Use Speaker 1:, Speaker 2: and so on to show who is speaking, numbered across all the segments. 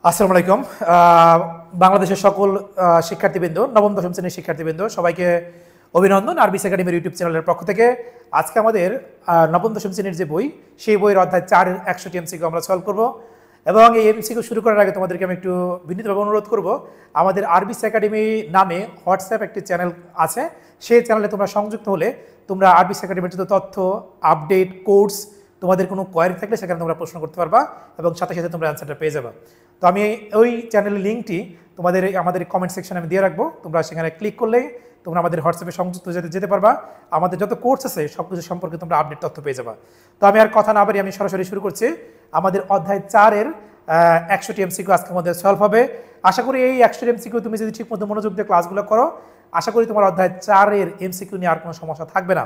Speaker 1: আসসালামু আলাইকুম। বাংলাদেশের সকল শিক্ষার্থীবৃন্দ, নবম দশম শ্রেণীর শিক্ষার্থীবৃন্দ, সবাইকে অভিনন্দন। আরবিস একাডেমির ইউটিউব চ্যানেলের পক্ষ থেকে আজকে আমাদের নবম দশম শ্রেণীর যে বই, সেই বইয়ের অধ্যায় 4 এর 100টি এমসিকিউ আমরা সলভ করব। এবং এই এমসিকিউ শুরু করার আগে তোমাদেরকে আমি একটু বিনীতভাবে অনুরোধ করব, আমাদের আরবিস একাডেমি নামে হোয়াটসঅ্যাপ একটি চ্যানেল আছে। সেই চ্যানেলে তোমরা সংযুক্ত হলে তোমরা আরবিস একাডেমির যত তথ্য, আপডেট, কোর্স, তোমাদের কোনো কোয়ারি থাকলে সেখানে তোমরা প্রশ্ন করতে পারবা এবং সাথে সাথে তোমরা অ্যান্সারটা পেয়ে যাবে। তো আমি ওই চ্যানেলের লিঙ্কটি আমাদের কমেন্ট সেকশনে আমি দিয়ে রাখবো। তোমরা সেখানে ক্লিক করলেই তোমরা আমাদের হোয়াটসঅ্যাপে সংযুক্ত যেতে পারবা। আমাদের যত কোর্স আছে সব কিছু সম্পর্কে তোমরা আপডেট তথ্য পেয়ে যাবা। তো আমি আর কথা না বাড়ি আমি সরাসরি শুরু করছি। আমাদের অধ্যায় 4 এর 100টি এমসিকিউ আজকে আমাদের সলভ হবে। আশা করি এই 100টি এমসিকিউ তুমি যদি ঠিকমতো মনোযোগ দিয়ে ক্লাসগুলো করো, আশা করি তোমার অধ্যায় 4 এর এমসিকিউ নিয়ে আর কোনো সমস্যা থাকবে না।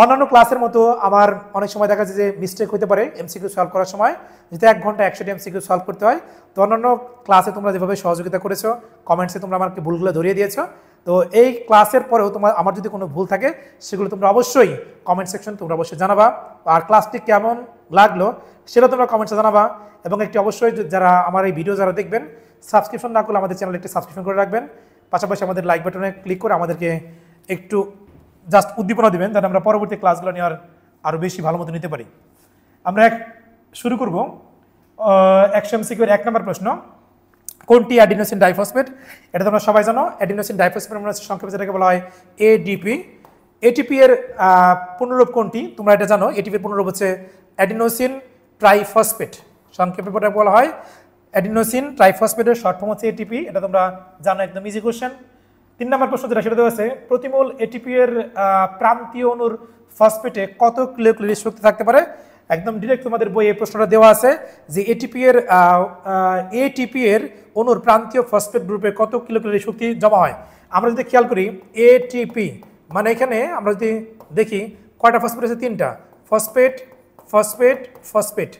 Speaker 1: অন্যান্য ক্লাসের মতো আমার অনেক সময় দেখা যায় যে মিস্টেক হতে পারে এমসিকিউ সলভ করার সময়, যেহেতু 1 ঘন্টা 100টি এমসিকিউ সলভ করতে হয়। তো অন্যান্য ক্লাসে তোমরা যেভাবে সহযোগিতা করেছো, কমেন্টসে তোমরা আমাকে ভুলগুলো ধরিয়ে দিয়েছো। তো এই ক্লাসের পরেও আমার যদি কোনো ভুল থাকে সেগুলো তোমরা অবশ্যই কমেন্ট সেকশন তোমরা অবশ্যই জানাবা। আর ক্লাসটি কেমন লাগলো সেটা তোমরা কমেন্টসে জানাবা। এবং একটি অবশ্যই যারা আমার এই ভিডিও যারা দেখবেন, সাবস্ক্রিপশন না করলে আমাদের চ্যানেলে একটি সাবস্ক্রিপশন করে রাখবেন। পাশাপাশি আমাদের লাইক বাটনে ক্লিক করে আমাদেরকে একটু জাস্ট উদ্দীপনা দিবেন, যাতে আমরা পরবর্তী ক্লাসগুলো নিয়ে আরও বেশি ভালো মতো নিতে পারি। আমরা শুরু করব 100 এমসিকিউর 1 নম্বর প্রশ্ন। কোনটি অ্যাডিনোসিন ডাইফসফেট? এটা তোমরা সবাই জানো। অ্যাডিনোসিন ডাইফসফেট আমরা সংক্ষেপে যেটাকে বলা হয় এডিপি। এটিপি এর পুনরূপ কোনটি? তোমরা এটা জানো। এটিপির পুনরূপ হচ্ছে অ্যাডিনোসিন ট্রাইফসফেট। সংক্ষেপে বলা হয় অ্যাডিনোসিন ট্রাইফসফেটের শর্ট ফর্ম হচ্ছে এটিপি। এটা তোমরা জানো, একদম ইজি কোশ্চেন। 3 নম্বর প্রশ্ন যেটা সেটা দেওয়া আছে, প্রতিমোল এটিপি এর প্রান্তীয় অণুর ফসফেটে কত কিলোক্যালোরি শক্তি থাকতে পারে? একদম ডিরেক্ট তোমাদের বইয়ে এই প্রশ্নটা দেওয়া আছে যে এটিপি এর অণুর প্রান্তীয় ফসফেট গ্রুপে কত কিলোক্যালোরি শক্তি জমা হয়। আমরা যদি খেয়াল করি এটিপি মানে এখানে আমরা যদি দেখি কয়টা ফসফেট আছে? 3টা। ফসফেট, ফসফেট, ফসফেট,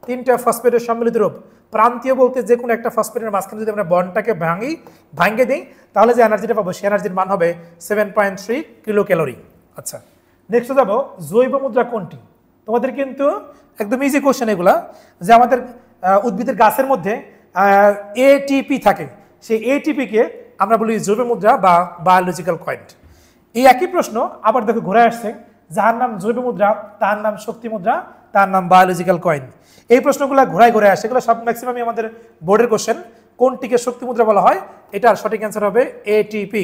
Speaker 1: 3টা ফসফেটের সম্মিলিত রূপ। প্রান্তীয় বলতে যে কোনো একটা ফসফেটের মাঝখানে যদি আমরা বন্ডটাকে ভাঙিয়ে দিই, তাহলে যে এনার্জিটা পাবো সেই এনার্জির মান হবে 7.3 কিলো ক্যালোরি। আচ্ছা, নেক্সট যাবো, জৈব মুদ্রা কোনটি? তোমাদের কিন্তু একদম ইজি কোশ্চেন এগুলা, যে আমাদের উদ্ভিদের গাছের মধ্যে এটিপি থাকে, সেই এটিপিকে আমরা বলি জৈব মুদ্রা বা বায়োলজিক্যাল কয়েন। এই একই প্রশ্ন আবার দেখো ঘুরে আসছে, যার নাম জৈব মুদ্রা তার নাম শক্তি মুদ্রা, তার নাম বায়োলজিক্যাল কয়েন। এই প্রশ্নগুলো ঘুরে আসে, এগুলো সব ম্যাক্সিমামই আমাদের বোর্ডের কোশ্চেন। কোনটিকে শক্তি মুদ্রা বলা হয়? এটার সঠিক অ্যান্সার হবে এটিপি।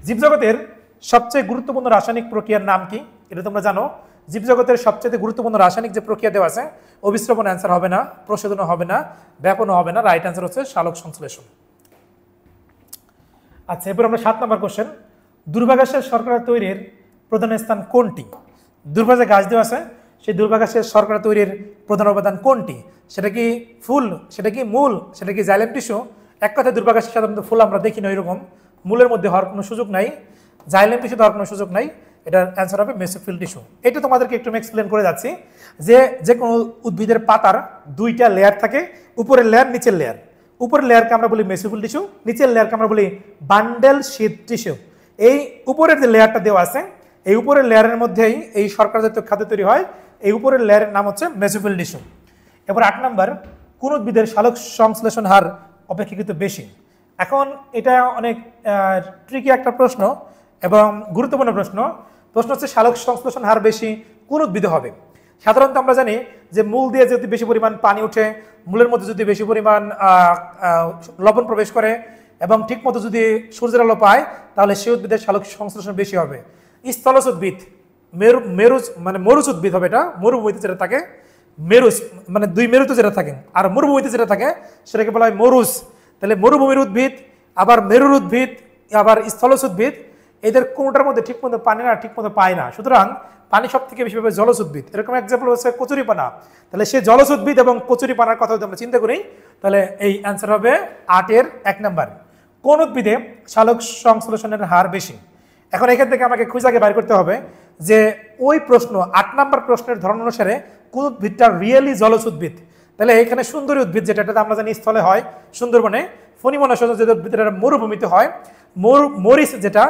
Speaker 1: জীবজগতের সবচেয়ে গুরুত্বপূর্ণ রাসায়নিক প্রক্রিয়ার নাম কি? এটা তোমরা জানো। জীবজগতের সবচেয়ে গুরুত্বপূর্ণ রাসায়নিক যে প্রক্রিয়া দেওয়া আছে, অবিশ্রবণ অ্যান্সার হবে না, প্রশোধনও হবে না, ব্যাপনও হবে না। রাইট অ্যান্সার হচ্ছে সালোক সংশ্লেষণ। আচ্ছা, এরপর আমরা 7 নম্বর কোশ্চেন, দুর্বাঘাসের শর্করা তৈরির প্রধান স্থান কোনটি? দুর্বাঘাসে গাছ দেওয়া আছে, সেই দুর্বাঘাসের শর্করা তৈরির প্রধান উপাদান কোনটি? সেটা কি ফুল, সেটা কি মূল, সেটা কি জাইলেম টিস্যু? এক কথায় দুর্বাঘাসে সাধারণত ফুল আমরা দেখি না এরকম, মূলের মধ্যে হওয়ার কোনো সুযোগ নাই, জাইলেম টিস্যু হওয়ার কোনো সুযোগ নাই। এটার অ্যান্সার হবে মেসোফিল টিস্যু। এটা তোমাদেরকে একটু এক্সপ্লেন করে যাচ্ছি, যে কোনো উদ্ভিদের পাতার 2টা লেয়ার থাকে, উপরের লেয়ার, নিচের লেয়ার। উপরের লেয়ারকে আমরা বলি মেসোফিল টিস্যু, নিচের লেয়ারকে আমরা বলি বান্ডেল শীট টিস্যু। এই উপরের যে লেয়ারটা দেওয়া আছে, এই উপরের লেয়ারের মধ্যেই এই শর্করা জাতীয় খাদ্য তৈরি হয়। এই উপরের লেয়ারের নাম হচ্ছে মেসোফিল টিস্যু। এবার 8 নম্বর, কোন উদ্ভিদের সালোক সংশ্লেষণ হার অপেক্ষাকৃত বেশি? এখন এটা অনেক ট্রিকি একটা প্রশ্ন এবং গুরুত্বপূর্ণ প্রশ্ন হচ্ছে সালোক সংশ্লেষণ হার বেশি কোন উদ্ভিদে হবে? সাধারণত আমরা জানি যে মূল দিয়ে যদি বেশি পরিমাণ পানি উঠে, মূলের মধ্যে যদি বেশি পরিমাণ লবণ প্রবেশ করে এবং ঠিকমতো যদি সূর্যের আলো পায়, তাহলে সেই উদ্ভিদের সালোক সংশ্লেষণ বেশি হবে। স্থলজ উদ্ভিদ, মরুজ উদ্ভিদ হবে, এটা মরুভূমিতে যেটা থাকে, মেরুজ মানে 2 মেরুতে যেটা থাকে, আর মরুভূমিতে যেটা থাকে সেটাকে বলা হয় মরুজ। তাহলে মরুভূমির উদ্ভিদ, আবার মেরুর উদ্ভিদ, আবার স্থলজ উদ্ভিদ, এদের কোনোটার মধ্যে ঠিকমতো পানি না, ঠিকমতো পায় না। সুতরাং পানি সব থেকে বেশি পাবে জলজ উদ্ভিদ। এরকম এক্সাম্পল হচ্ছে কচুরিপানা। তাহলে সে জলজ উদ্ভিদ এবং কচুরিপানার কথা যদি আমরা চিন্তা করি, তাহলে এই অ্যান্সার হবে 8 এর 1 নম্বর। কোন উদ্ভিদে সালোক সংশ্লেষণের হার বেশি? এখন এখান থেকে আমাকে খুঁজে বাইর করতে হবে যে ওই প্রশ্ন 8 নম্বর প্রশ্নের ধরন অনুসারে কোন উদ্ভিদটা রিয়েলি জলজ উদ্ভিদ। তাহলে এখানে সুন্দরী উদ্ভিদ যেটা, এটা আমরা জানি স্থলে হয়, সুন্দরবনে। ফণিমনা যে উদ্ভিদটা মরুভূমিতে হয়। মরিচ যেটা,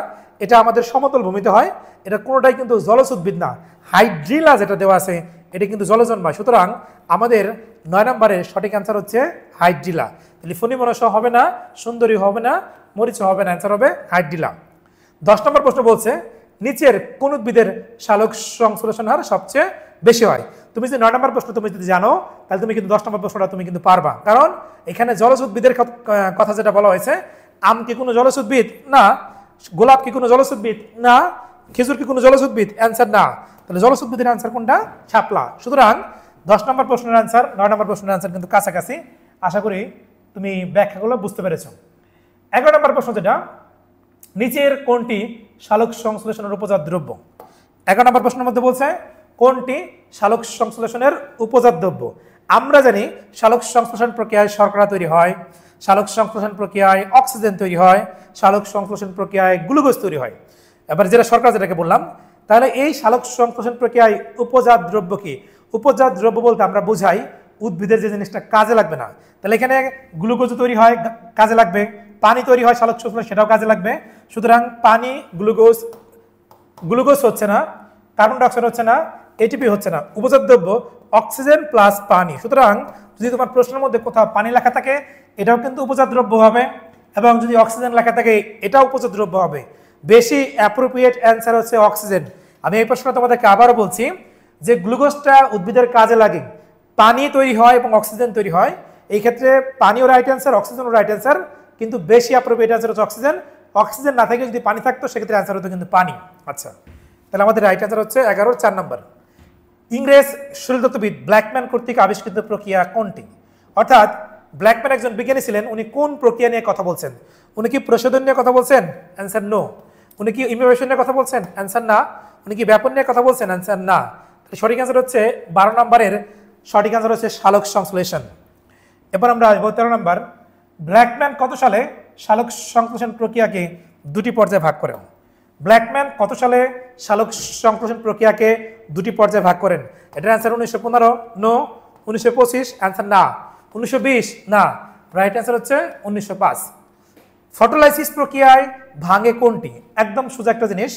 Speaker 1: এটা আমাদের সমতল ভূমিতে হয়। এটা কোনোটাই কিন্তু জলজ উদ্ভিদ না। হাইড্রিলা যেটা দেওয়া আছে, এটা কিন্তু জলে জন্মায়। সুতরাং আমাদের 9 নম্বরের সঠিক অ্যান্সার হচ্ছে হাইড্রিলা। তাহলে ফণিমনস হবে না, সুন্দরী হবে না, মরিচ হবে না, অ্যান্সার হবে হাইড্রিলা। 10 নম্বর প্রশ্ন বলছে নিচের কোন উদ্ভিদের সালোক সংশ্লেষণ হার সবচেয়ে বেশি হয়। তুমি যদি 9 নম্বর প্রশ্ন তুমি যদি জানো তাহলে তুমি কিন্তু 10 নম্বর প্রশ্নটা তুমি কিন্তু পারবা, কারণ এখানে জলজ উদ্ভিদের কথা যেটা বলা হয়েছে। আম কি কোনো জলজ উদ্ভিদ? না। গোলাপ কি কোনো জলজ উদ্ভিদ? না। খেজুর কি কোনো জলজ উদ্ভিদ? অ্যান্সার না। তাহলে জলজ উদ্ভিদের অ্যান্সার কোনটা? শাপলা। সুতরাং 10 নম্বর প্রশ্নের অ্যান্সার 9 নম্বর প্রশ্নের অ্যান্সার কিন্তু কাছাকাছি। আশা করি তুমি ব্যাখ্যাগুলো বুঝতে পেরেছো। 11 নম্বর প্রশ্ন যেটা, নিচের কোনটি সালোক সংশ্লেষণের উপজাত দ্রব্য? 11 নম্বর প্রশ্নের মধ্যে বলছে কোনটি সালোক সংশ্লেষণের উপজাত দ্রব্য। আমরা জানি সালোক সংশ্লেষণ প্রক্রিয়ায় শর্করা তৈরি হয়, সালোক সংশ্লেষণ প্রক্রিয়ায় অক্সিজেন তৈরি হয়, সালোক সংশ্লেষণ প্রক্রিয়ায় গ্লুকোজ তৈরি হয়। এবার যেটা শর্করা যেটাকে বললাম, তাহলে এই সালোক সংশ্লেষণ প্রক্রিয়ায় উপজাত দ্রব্য কি? উপজাত দ্রব্য বলতে আমরা বোঝাই উদ্ভিদের যে জিনিসটা কাজে লাগবে না। তাহলে এখানে গ্লুকোজ তৈরি হয়, কাজে লাগবে। পানি তৈরি হয় সালোক সংশ্লেষণ, সেটাও কাজে লাগবে। সুতরাং পানি, গ্লুকোজ হচ্ছে না, কার্বন ডাইঅক্সাইড হচ্ছে না, এটিপি হচ্ছে না। উপজাত দ্রব্য অক্সিজেন প্লাস পানি। সুতরাং যদি তোমার প্রশ্নের মধ্যে কোথাও পানি লেখা থাকে এটাও কিন্তু উপজাত দ্রব্য হবে, এবং যদি অক্সিজেন লেখা থাকে এটাও উপজাত দ্রব্য হবে। বেশি অ্যাপ্রোপ্রিয়েট অ্যান্সার হচ্ছে অক্সিজেন। আমি এই প্রশ্নটা তোমাদেরকে আবারও বলছি যে গ্লুকোজটা উদ্ভিদের কাজে লাগে, পানি তৈরি হয় এবং অক্সিজেন তৈরি হয়। এই ক্ষেত্রে পানিও রাইট অ্যান্সার, অক্সিজেনও রাইট অ্যান্সার, কিন্তু বেশি অ্যাপ্রোপ্রিয়েট অ্যান্সার হচ্ছে অক্সিজেন। অক্সিজেন না থাকে যদি পানি থাকতো সেক্ষেত্রে অ্যান্সার হতো কিন্তু পানি। আচ্ছা, তাহলে আমাদের রাইট অ্যান্সার হচ্ছে 11 4 নম্বর। ইংরেজ শরীরতত্ত্ববিদ ব্ল্যাকম্যান কর্তৃক আবিষ্কৃত প্রক্রিয়া কোনটি? অর্থাৎ ব্ল্যাকম্যান একজন বিজ্ঞানী ছিলেন, উনি কোন প্রক্রিয়া নিয়ে কথা বলছেন? উনি কি প্রশোধন নিয়ে কথা বলছেন? Answer no. উনি কি ইমিউনেশন নিয়ে কথা বলছেন? অ্যান্সার না। উনি কি ব্যাপন নিয়ে কথা বলছেন? অ্যান্সার না। সঠিক অ্যান্সার হচ্ছে 12 নম্বরের সঠিক অ্যান্সার হচ্ছে সালোক সংশ্লেষণ। এবার আমরা আসবো 13 নম্বর। ব্ল্যাকম্যান কত সালে সালোক সংশ্লেষণ প্রক্রিয়াকে দুটি পর্যায়ে ভাগ করেন? ব্ল্যাকম্যান কত সালে সালোক সংশ্লেষণ প্রক্রিয়াকে দুটি পর্যায়ে ভাগ করেন? এটার অ্যান্সার 1915, নো। 1925, অ্যান্সার না। 1920, না। রাইট অ্যান্সার হচ্ছে 1905। ফটোলাইসিস প্রক্রিয়ায় ভাঙে কোনটি? একদম সোজা একটা জিনিস।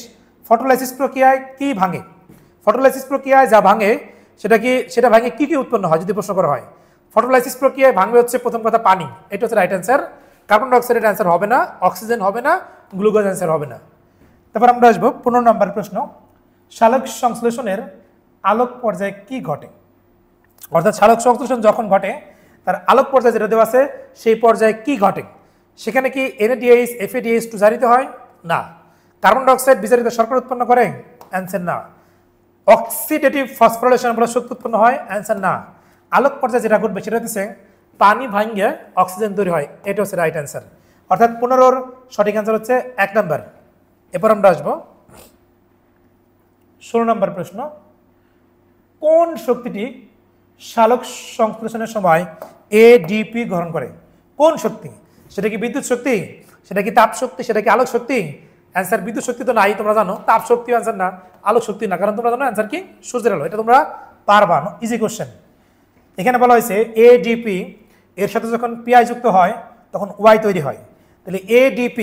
Speaker 1: ফটোলাইসিস প্রক্রিয়ায় কি ভাঙে? ফটোলাইসিস প্রক্রিয়ায় যা ভাঙে সেটা ভাঙে কি কি উৎপন্ন হয় যদি প্রশ্ন করা হয়? ফটোলাইসিস প্রক্রিয়ায় ভাঙবে হচ্ছে প্রথম কথা পানি, এটা হচ্ছে রাইট অ্যান্সার। কার্বন ডাইঅক্সাইডের অ্যান্সার হবে না, অক্সিজেন হবে না, গ্লুকোজ অ্যান্সার হবে না। তারপর আমরা আসবো 15 নম্বর প্রশ্ন। সালোক সংশ্লেষণের আলোক পর্যায়ে কি ঘটে? অর্থাৎ সালোক সংশ্লেষণ যখন ঘটে তার আলোক পর্যায়ে যেটা দেওয়া আছে সেই পর্যায়ে কি ঘটে? সেখানে কি NADH FADH2 জারিত হয়? না। কার্বন ডাইঅক্সাইড বিজারিত শর্করা উৎপন্ন করে? অ্যান্সার না। অক্সিডেটিভ ফসফোরিলেশন বলে শক্তি উৎপন্ন হয়? অ্যান্সার না। আলোক পর্যায়ে যেটা ঘটবে সেটা হচ্ছে পানি ভাঙে অক্সিজেন তৈরি হয়, এটা হচ্ছে রাইট অ্যান্সার। অর্থাৎ 15 সঠিক অ্যান্সার হচ্ছে 1 নম্বর। এরপর আমরা আসবো 16 নম্বর প্রশ্ন। কোন শক্তিটি সালোক সংশ্লেষণের সময় ADP গ্রহণ করে? কোন শক্তি? সেটা কি বিদ্যুৎ শক্তি, সেটা কি তাপ শক্তি, সেটা কি আলোক শক্তি? অ্যান্সার বিদ্যুৎ শক্তি তো নাই, তোমরা জানো। তাপ শক্তি অ্যান্সার না, আলোক শক্তি না, কারণ তোমরা জানো অ্যান্সার কি সূর্যের আলো। এটা তোমরা পারবা, ইজি কোশ্চেন। এখানে বলা হয়েছে ADP এর সাথে যখন PI যুক্ত হয় তখন Y তৈরি হয়। তাহলে ADP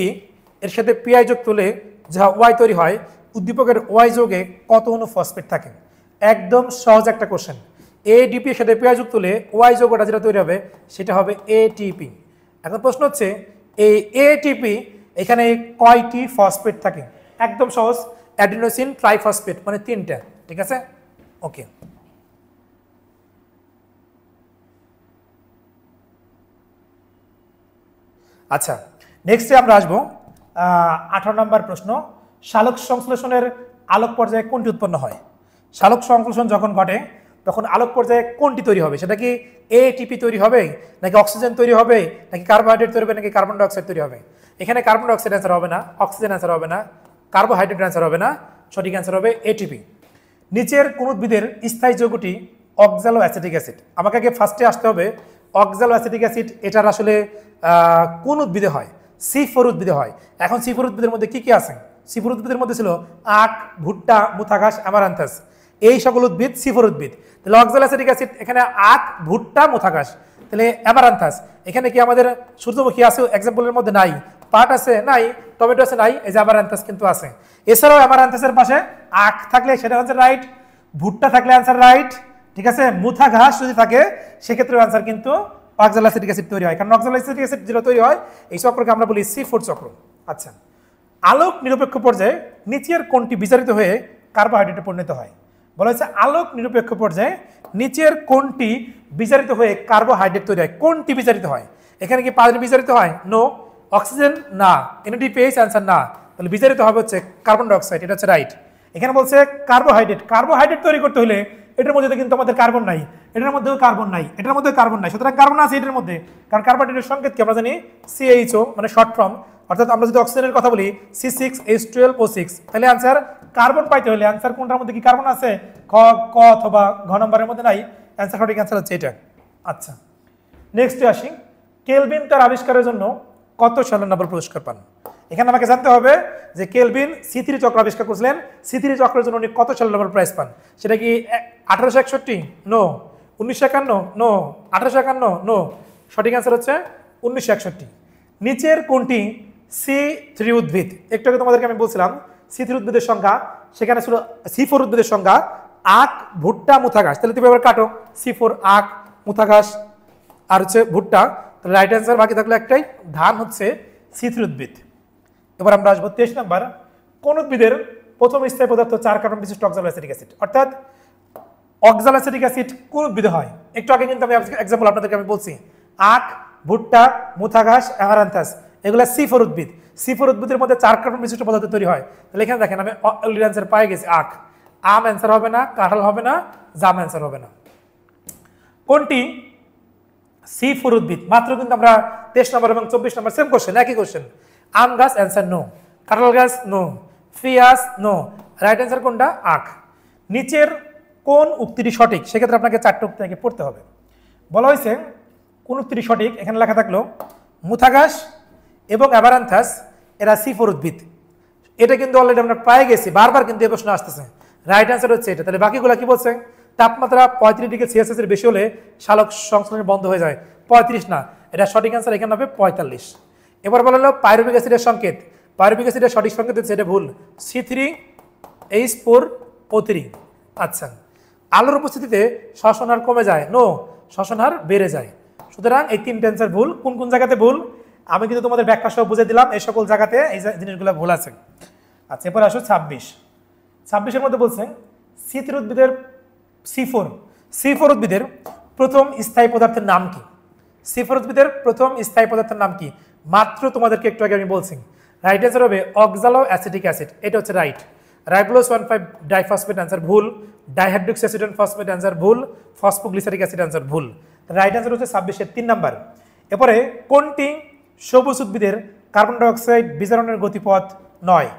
Speaker 1: এর সাথে PI যুক্ত হলে যা Y তৈরি হয়, উদ্দীপকের Y যোগে কত অনু ফসফেট থাকে? একদম সহজ একটা কোশ্চেন। ADP এর সাথে PI যুক্ত হলে Y যোগটা যেটা তৈরি হবে সেটা হবে ATP। এখন প্রশ্ন হচ্ছে এই ATP এখানে কয়টি ফসফেট থাকে? একদম সহজ, অ্যাডিনোসিন ট্রাইফসফেট, মানে 3টা। ঠিক আছে, ওকে। আচ্ছা, নেক্সটে আমরা আসবো 18 নম্বর প্রশ্ন। সালোক সংশ্লেষণের আলোক পর্যায়ে কোনটি উৎপন্ন হয়? সালোক সংশ্লেষণ যখন ঘটে তখন আলোক পর্যায়ে কোনটি তৈরি হবে? সেটা কি ATP তৈরি হবে, নাকি অক্সিজেন তৈরি হবে, নাকি কার্বোহাইড্রেট তৈরি হবে, নাকি কার্বন ডাইঅক্সাইড তৈরি হবে? এখানে কার্বন ডাইঅক্সাইড অ্যান্সার হবে না, অক্সিজেন অ্যান্সার হবে না, কার্বোহাইড্রেট অ্যান্সার হবে না, সঠিক অ্যান্সার হবে ATP। নিচের কোন উদ্ভিদের স্থায়ী যৌগটি অক্সালো অ্যাসিটিক অ্যাসিড? আমাকে আগে ফার্স্টে আসতে হবে অক্সালো অ্যাসিটিক অ্যাসিড এটার আসলে কোন উদ্ভিদে হয়? C4 উদ্ভিদে হয়। এখন C4 উদ্ভিদের মধ্যে কি কি আছে? C4 উদ্ভিদের মধ্যে ছিল আখ, ভুট্টা, মুথা ঘাস, অ্যামারান্থাস, এই সকল উদ্ভিদ C4 উদ্ভিদ। তাহলে অক্সালো অ্যাসিটিক অ্যাসিড এখানে আখ, ভুট্টা, মুথা ঘাস, তাহলে অ্যামারান্থাস। এখানে কি আমাদের সূর্যমুখী আছে এক্সাম্পলের মধ্যে? নাই। পাট আছে? নাই। টমেটো আছে? নাই। এই যে অ্যামারান্থাস কিন্তু আছে। এছাড়াও অ্যামারান্থাসের পাশে আখ থাকলে সেটা হচ্ছে রাইট, ভুট্টা থাকলে অ্যান্সার রাইট, ঠিক আছে, মুথা ঘাস যদি থাকে সেক্ষেত্রে অ্যান্সার কিন্তু অক্সালোঅ্যাসিটিক অ্যাসিড তৈরি হয়, কারণ অক্সালোঅ্যাসিটিক অ্যাসিড যেটা তৈরি হয় এই চক্রকে আমরা বলি C4 চক্র। আচ্ছা, আলোক নিরপেক্ষ পর্যায়ে নিচের কোনটি বিজারিত হয়ে কার্বোহাইড্রেটে পরিণত হয়? বলা হয়েছে আলোক নিরপেক্ষ পর্যায়ে নিচের কোনটি বিজারিত হয়ে কার্বোহাইড্রেট তৈরি হয়? কোনটি বিজারিত হয়? এখানে কি পানি বিজারিত হয়? নো। অক্সিজেন না। NADPH অ্যান্সার না। তাহলে বিজারিত হবে হচ্ছে কার্বন ডাইঅক্সাইড, এটা হচ্ছে রাইট। এখানে বলছে কার্বোহাইড্রেট, কার্বোহাইড্রেট তৈরি করতে হলে এটার মধ্যে তো কিন্তু আমাদের কার্বন নাই, এটার মধ্যেও কার্বন নাই, এটার মধ্যে কার্বন নাই, সুতরাং কার্বন আছে এটার মধ্যে, কারণ কার্বোহাইড্রেটের সংকেত কি আমরা জানি CHO, মানে শর্ট ফর্ম। অর্থাৎ আমরা যদি অক্সিজেনের কথা বলি C6H12O6, তাহলে অ্যান্সার কার্বন পাইতে হলে অ্যান্সার কোনটার মধ্যে কি কার্বন আছে? ক, ক অথবা ঘ নম্বরের মধ্যে নাই, অ্যান্সার সঠিক অ্যান্সার হচ্ছে এটা। আচ্ছা, নেক্সটে আসি, কেলভিন তার আবিষ্কারের জন্য কত সালে নোবেল পুরস্কার পান? এখানে আমাকে জানতে হবে যে কেলভিন C3 চক্র আবিষ্কার করেছিলেন, C3 চক্রের জন্য উনি কত সালে নোবেল প্রাইজ পান? সেটা কি 1861? নো। 1951? নো। 1851? নো। সঠিক অ্যান্সার হচ্ছে 1961। নিচের কোনটি C3 উদ্ভিদ? একটু আগে তোমাদেরকে আমি বলছিলাম C3 উদ্ভিদের সংখ্যা, সেখানে ছিল C4 উদ্ভিদের সংখ্যা আখ, ভুট্টা, মুথা ঘাস। তাহলে তুমি এবার কাটো, C4 আখ, মুথা ঘাস আর হচ্ছে ভুট্টা, তাহলে রাইট অ্যান্সার বাকি থাকলো একটাই, ধান হচ্ছে C3 উদ্ভিদ। এবার আমরা আসবো 23 নাম্বার, কোন উদ্ভিদের প্রথম স্থায়ী পদার্থ 4 কার্বন বিশিষ্ট অক্সালোঅ্যাসিটিক অ্যাসিড? অর্থাৎ অক্সালোঅ্যাসিটিক অ্যাসিড কোন উদ্ভিদে হয়? একটু আগে কিন্তু আমি এক্সাম্পল আপনাদেরকে আমি বলছি, আখ, ভুট্টা, মুথা ঘাস, অ্যামারান্থাস, এগুলো C4 উদ্ভিদ। C4 উদ্ভিদের মধ্যে 4 কার্বন বিশিষ্ট পদার্থ তৈরি হয়। তাহলে এখানে দেখেন আমি অলরেডি অ্যান্সার পাই গেছি, আখ। আম অ্যান্সার হবে না, কাঁঠাল হবে না, জাম অ্যান্সার হবে না। কোনটি C4 উদ্ভিদ? মাত্র কিন্তু আমরা 23 নম্বর এবং 24 নম্বর সেম কোশ্চেন, একই কোশ্চেন। আম গাছ অ্যান্সার নো, কাঁঠাল গাছ নো, পিয়াজ নো, রাইট অ্যান্সার কোনটা? আখ। নিচের কোন উক্তিটি সঠিক? সেক্ষেত্রে আপনাকে 4টা উক্তি আগে পড়তে হবে। বলা হয়েছে কোন উক্তিটি সঠিক, এখানে লেখা থাকলো মুথা ঘাস এবং অ্যামারান্থাস এরা C4 উদ্ভিদ। এটা কিন্তু অলরেডি আমরা পেয়ে গেছি, বারবার কিন্তু এই প্রশ্ন আসতেছে। রাইট অ্যান্সার হচ্ছে এটা। তাহলে বাকিগুলো কি বলছে? তাপমাত্রা 35 ডিগ্রি সেলসিয়াস এর বেশি হলে সালোক সংশ্লেষণ বন্ধ হয়ে যায়। 35 না, এটা সঠিক অ্যান্সার এখানে হবে 45। এবার বলা হলো পাইরুভিক অ্যাসিডের সংকেত, পাইরুভিক অ্যাসিডের সঠিক সংকেত হচ্ছে এটা ভুল, C3H4O3। আচ্ছা, আলোর উপস্থিতিতে শ্বসন হার কমে যায়? নো, শ্বসন হার বেড়ে যায়। সুতরাং এই 3টা অ্যান্সার ভুল। কোন কোন জায়গাতে ভুল আমি কিন্তু তোমাদের ব্যাখ্যা সহ বুঝে দিলাম, এই সকল জায়গাতে এই জিনিসগুলো ভুল আছে। আচ্ছা, এরপর আসো 26 এর মধ্যে বলছেন C3 উদ্ভিদের C4 উদ্ভিদের প্রথম স্থায়ী পদার্থের নাম কি? C4 উদ্ভিদের প্রথম স্থায়ী পদার্থের নাম কি? মাত্র তোমাদেরকে একটু আগে আমি বলছি। রাইট অ্যান্সার হবে অক্সালোঅ্যাসিটিক অ্যাসিড, এটা হচ্ছে রাইট। রাইবোলোজ 1,5 ডাইফসফেট অ্যান্সার ভুল, ডাইহাইড্রোক্সিঅ্যাসিডন ফসফেট অ্যান্সার ভুল, ফসফোগ্লিসারিক অ্যাসিড অ্যান্সার ভুল। রাইট অ্যান্সার হচ্ছে 26-এর 3 নাম্বার। এরপরে কোনটি সবুজ উদ্ভিদের কার্বন ডাইঅক্সাইড বিজারণের গতিপথ নয়?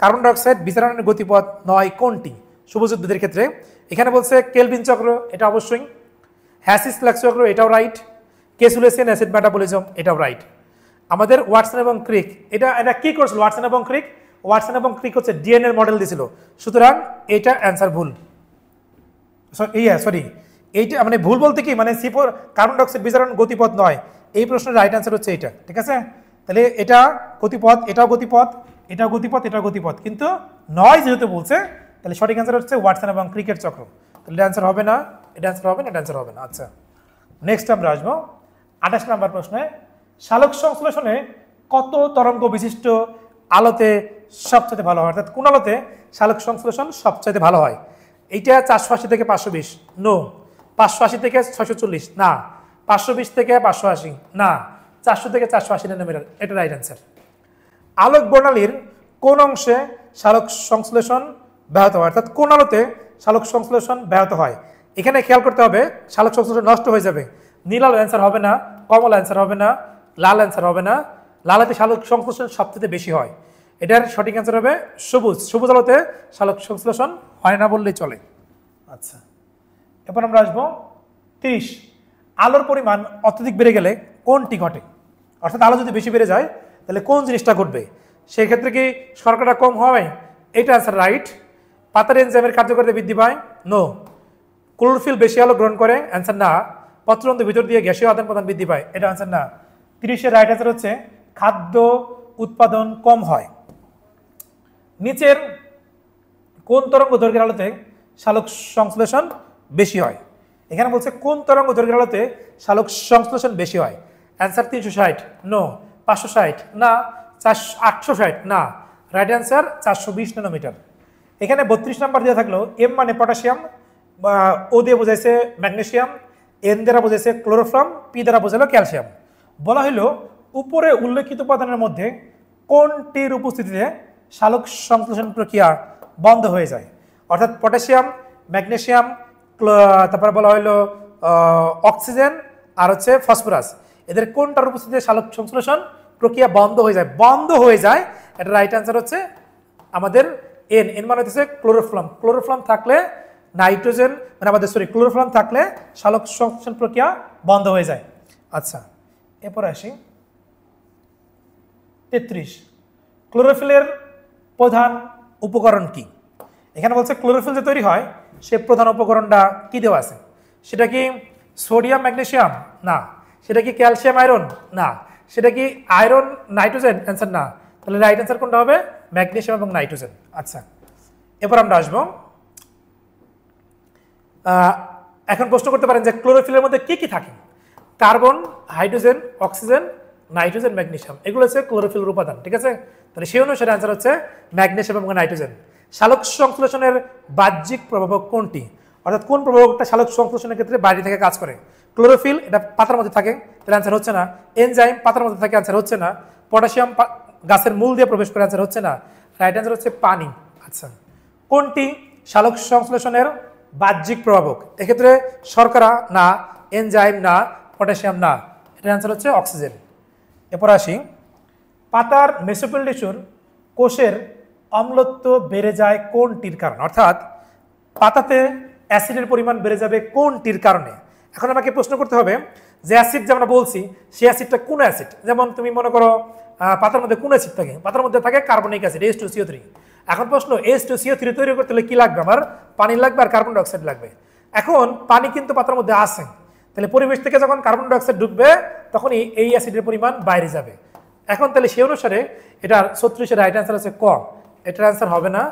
Speaker 1: কার্বন ডাইঅক্সাইড বিজারণের গতিপথ নয় কোনটি সবুজ উদ্ভিদের ক্ষেত্রে? এখানে বলছে কেলভিন চক্র, এটা অবশ্যই। হ্যাসিস ফ্লাক্স চক্র, এটাও রাইট। ক্যাসুলেশন অ্যাসিড মেটাবলিজম, এটাও রাইট। আমাদের ওয়াটসন এবং ক্রিক, এটা কি করছিল? ওয়াটসন এবং ক্রিক হচ্ছে ডিএনএ এর মডেল দিয়েছিল, সুতরাং এটা অ্যান্সার ভুল। সরি, এইটা মানে ভুল বলতে কি, মানে C4 কার্বন ডাইঅক্সাইড বিজারণ গতিপথ নয়, এই প্রশ্নের রাইট অ্যান্সার হচ্ছে এটা। ঠিক আছে, তাহলে এটা গতিপথ, এটাও গতিপথ, এটাও গতিপথ, এটাও গতিপথ, কিন্তু নয় যেহেতু বলছে, তাহলে সঠিক অ্যান্সার হচ্ছে ওয়াটসন এবং ক্রিকের চক্র। তাহলে অ্যান্সার হবে না, এটা অ্যান্সার হবে না, এটা অ্যান্সার হবে না। আচ্ছা, নেক্সট আমরা আসবো 28 নম্বর প্রশ্নে, সালোক সংশ্লেষণে কত তরঙ্গ বিশিষ্ট আলোতে সবচেয়ে ভালো হয়? অর্থাৎ কোন আলোতে সালোক সংশ্লেষণ সবচেয়ে ভালো হয়? এইটা 480 থেকে 520, নো। 580 থেকে 640, না। 520 থেকে 580, না। 400 থেকে 480 ন্যানোমিটার, এটা রাইট অ্যান্সার। আলোক বর্ণালীর কোন অংশে সালোক সংশ্লেষণ ব্যাহত হয়? অর্থাৎ কোন আলোতে সালোক সংশ্লেষণ ব্যাহত হয়? এখানে খেয়াল করতে হবে, সালোক সংশ্লেষণ নষ্ট হয়ে যাবে। নীল আলো অ্যান্সার হবে না, কমলা অ্যান্সার হবে না, লাল অ্যান্সার হবে না। লালাতে সালোক সংশ্লেষণ সবচেয়ে বেশি হয়, এটার সঠিক অ্যান্সার হবে সবুজ। সবুজ আলোতে সালোক সংশ্লেষণ হয় না বললেই চলে। আচ্ছা, এরপর আমরা আসবো 30, আলোর পরিমাণ অত্যধিক বেড়ে গেলে কোনটি ঘটে? অর্থাৎ আলো যদি বেশি বেড়ে যায় তাহলে কোন জিনিসটা ঘটবে? সেই ক্ষেত্রে কি শর্করা কম হয়? এটা অ্যান্সার রাইট। পাতার এনজাইমের কার্যকারিতা বৃদ্ধি পায়? নো। ক্লোরোফিল বেশি আলো গ্রহণ করে? অ্যান্সার না। পত্ররন্ধ্রের ভিতর দিয়ে গ্যাসীয় আদান প্রদান বৃদ্ধি পায়? এটা অ্যান্সার না। 30-এর রাইট অ্যান্সার হচ্ছে খাদ্য উৎপাদন কম হয়। নিচের কোন তরঙ্গ দৈর্ঘ্যের আলোতে সালোক সংশ্লেষণ বেশি হয়? এখানে বলছে কোন তরঙ্গ দৈর্ঘ্যের আলোতে সালোক সংশ্লেষণ বেশি হয়? Answer 360, no. 560, না। 860, না। Right answer 420 nanometre. এখানে 32 নাম্বার দেওয়া থাকলো এম মানে পটাশিয়াম, ও দিয়ে বোঝাইছে ম্যাগনেসিয়াম, এন দ্বারা বোঝাইছে ক্লোরোফর্ম, পি দ্বারা বোঝালো ক্যালসিয়াম। বলা হলো উপরে উল্লেখিত উপাদানের মধ্যে কোনটির উপস্থিতিতে সালোক সংশ্লেষণ প্রক্রিয়া বন্ধ হয়ে যায়? অর্থাৎ পটাশিয়াম, ম্যাগনেসিয়াম, তারপরে বলা হলো অক্সিজেন আর হচ্ছে ফসফরাস, এদের কোনটার উপস্থিতিতে সালোক সংশ্লেষণ প্রক্রিয়া বন্ধ হয়ে যায়? বন্ধ হয়ে যায়, এটা রাইট অ্যান্সার হচ্ছে আমাদের এন। এন মানে হচ্ছে ক্লোরোফর্ম। ক্লোরোফর্ম থাকলে নাইট্রোজেন মানে আমাদের ক্লোরোফর্ম থাকলে সালোক সংশ্লেষণ প্রক্রিয়া বন্ধ হয়ে যায়। আচ্ছা, এরপর আসি 33, ক্লোরোফিলের প্রধান উপকরণ কি? এখানে বলছে ক্লোরোফিল যে তৈরি হয় সে প্রধান উপকরণটা কি দেওয়া আছে? সেটা কি সোডিয়াম ম্যাগনেসিয়াম? না। সেটা কি ক্যালসিয়াম আয়রন? না। সেটা কি আয়রন নাইট্রোজেন? অ্যান্সার না। তাহলে রাইট অ্যান্সার কোনটা হবে? ম্যাগনেসিয়াম এবং নাইট্রোজেন। আচ্ছা, এরপর আমরা আসবো, এখন প্রশ্ন করতে পারেন যে ক্লোরোফিলের মধ্যে কি কি থাকে? Carbon, hydrogen, oxygen, nitrogen, magnesium, এগুলো হচ্ছে ক্লোরোফিলের উপাদান। ঠিক আছে, তাহলে সেই অনুসারে অ্যান্সার হচ্ছে ম্যাগনেসিয়াম এবং নাইট্রোজেন। সালোক সংশ্লেষণের বাহ্যিক প্রভাবক কোনটি? অর্থাৎ কোন প্রভাবকটা সালোক সংশ্লেষণের ক্ষেত্রে বাইরে থেকে কাজ করে? ক্লোরোফিল, এটা পাতার মধ্যে থাকে, তাহলে অ্যান্সার হচ্ছে না। এনজাইম পাতার মধ্যে থাকে, অ্যান্সার হচ্ছে না। পটাশিয়াম গাছের মূল দিয়ে প্রবেশ করে, অ্যান্সার হচ্ছে না। রাইট অ্যান্সার হচ্ছে পানি। আচ্ছা, কোনটি সালোক সংশ্লেষণের বাহ্যিক প্রভাবক? এক্ষেত্রে শর্করা না, এনজাইম না, পটাশিয়াম না, এটার অ্যান্সার হচ্ছে অক্সিজেন। এরপর আসি, পাতার মেসোফিল টিস্যুর কোষের অম্লত্ব বেড়ে যায় কোনটির কারণে? অর্থাৎ পাতাতে অ্যাসিডের পরিমাণ বেড়ে যাবে কোনটির কারণে? এখন আমাকে প্রশ্ন করতে হবে যে অ্যাসিড যে আমরা বলছি সেই অ্যাসিডটা কোন অ্যাসিড? যেমন তুমি মনে করো পাতার মধ্যে কোন অ্যাসিড থাকে? পাতার মধ্যে থাকে কার্বনিক অ্যাসিড H2CO3। এখন প্রশ্ন H2CO3 তৈরি করতে হলে কি লাগবে? আমার পানি লাগবে আর কার্বন ডাইঅক্সাইড লাগবে। এখন পানি কিন্তু পাতার মধ্যে আছে, তাহলে পরিবেশ থেকে যখন কার্বন ডাইঅক্সাইড ঢুকবে তখনই এই অ্যাসিডের পরিমাণ বাইরে যাবে। এখন তাহলে সেই অনুসারে এটার 36 রাইট অ্যান্সার আছে ক। এটার অ্যান্সার হবে না,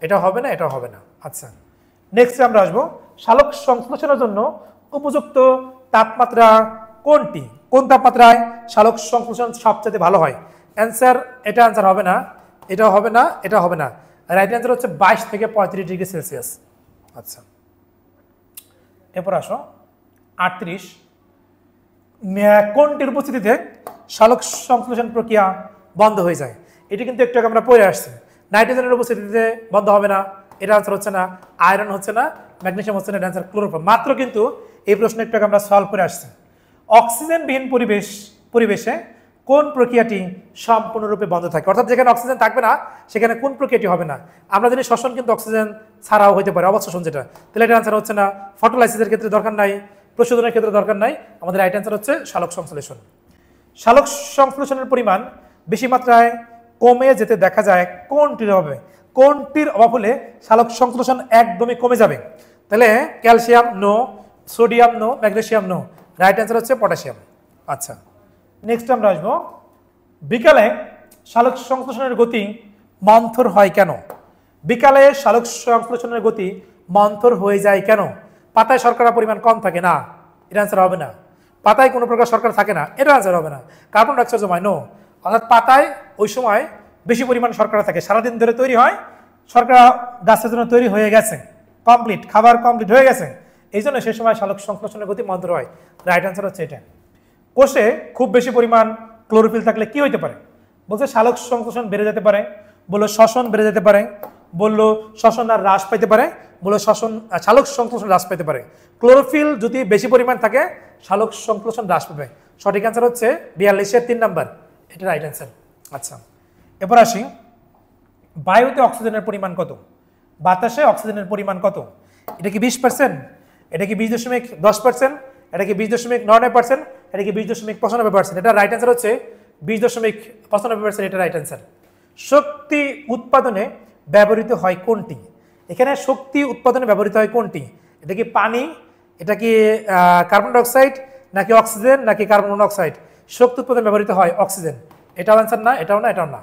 Speaker 1: এটা হবে না, এটা হবে না। আচ্ছা, নেক্সট আমরা আসবো, সালোক সংশ্লেষণের জন্য উপযুক্ত তাপমাত্রা কোনটি? কোন তাপমাত্রায় সালোক সংশ্লেষণ সবচেয়ে ভালো হয়? অ্যান্সার, এটা অ্যান্সার হবে না, এটা হবে না, এটা হবে না। রাইট অ্যান্সার হচ্ছে 22 থেকে 35 ডিগ্রি সেলসিয়াস। আচ্ছা, এরপর আসো 38, কোনটির উপস্থিতিতে সালোক সংশ্লেষণ প্রক্রিয়া বন্ধ হয়ে যায়? এটি কিন্তু একটু আগে আমরা পড়ে আসছি। নাইট্রোজেনের উপস্থিতিতে বন্ধ হবে না, এটা আনসার হচ্ছে না। আয়রন হচ্ছে না, ম্যাগনেসিয়াম হচ্ছে না, এটা আনসার ক্লোরোফর্ম। মাত্র কিন্তু এই প্রশ্ন একটু আগে আমরা সলভ করে আসছি। অক্সিজেনবিহীন পরিবেশে কোন প্রক্রিয়াটি সম্পূর্ণরূপে বন্ধ থাকে? অর্থাৎ যেখানে অক্সিজেন থাকবে না সেখানে কোন প্রক্রিয়াটি হবে না? আমরা জানি শ্বসন কিন্তু অক্সিজেন ছাড়াও হতে পারে, অবশোষণ যেটা, তাহলে এটা আনসার হচ্ছে না। ফটোলাইসিসের ক্ষেত্রে দরকার নাই, প্রশোধনের ক্ষেত্রে দরকার নাই, আমাদের রাইট অ্যান্সার হচ্ছে সালোক সংশ্লেষণ। সালোক সংশ্লেষণের পরিমাণ বেশি মাত্রায় কমে যেতে দেখা যায় কোনটির অভাবে? কোনটির অভাব হলে সালোক সংশ্লেষণ একদমই কমে যাবে? তাহলে calcium no, sodium no, magnesium no, right answer হচ্ছে পটাশিয়াম। আচ্ছা, নেক্সট আমরা আসবো, বিকালে সালোক সংশ্লেষণের গতি মন্থর হয় কেন? বিকালে সালোক সংশ্লেষণের গতি মন্থর হয়ে যায় কেন? পাতায় শর্করার পরিমাণ কম থাকে না, এটা অ্যান্সার হবে না। পাতায় কোনো প্রকার শর্করা থাকে না, এটা অ্যান্সার হবে না। কার্বন ডাইঅক্সাইড জমায় নো, অর্থাৎ পাতায় ওই সময় বেশি পরিমাণ শর্করা থাকে, সারাদিন ধরে তৈরি হয়, শর্করা গাছের জন্য তৈরি হয়ে গেছে, কমপ্লিট, খাবার কমপ্লিট হয়ে গেছে, এই জন্য সেই সময় সালোক সংশ্লেষণের গতি মন্থর হয়। রাইট অ্যান্সার হচ্ছে এটা। কোষে খুব বেশি পরিমাণ ক্লোরোফিল থাকলে কি হইতে পারে? বলছে সালোক সংশ্লেষণ বেড়ে যেতে পারে, বললো শ্বসন বেড়ে যেতে পারে, বললো শ্বসন আর হ্রাস পাইতে পারে, বললো সালোক সংশ্লেষণ হ্রাস পাইতে পারে। ক্লোরোফিল যদি বেশি পরিমাণ থাকে সালোক সংশ্লেষণ হ্রাস পাবে। সঠিক অ্যান্সার হচ্ছে 42-এর 3 নাম্বার, এটা রাইট অ্যান্সার। আচ্ছা, এরপর আসি, বায়ুতে অক্সিজেনের পরিমাণ কত? বাতাসে অক্সিজেনের পরিমাণ কত? এটা কি 20%? এটা কি 20.10%? এটা কি 20.99%? এটা কি 20.95%? এটা রাইট অ্যান্সার হচ্ছে 20.95%, এটা রাইট অ্যান্সার। শক্তি উৎপাদনে ব্যবহৃত হয় কোনটি? এখানে শক্তি উৎপাদনে ব্যবহৃত হয় কোনটি? এটা কি পানি, এটা কি কার্বন ডাইঅক্সাইড, নাকি অক্সিজেন, নাকি কার্বন মনোক্সাইড? শক্তি উৎপাদনে ব্যবহৃত হয় অক্সিজেন, এটাও অ্যান্সার না, এটাও না, এটাও না।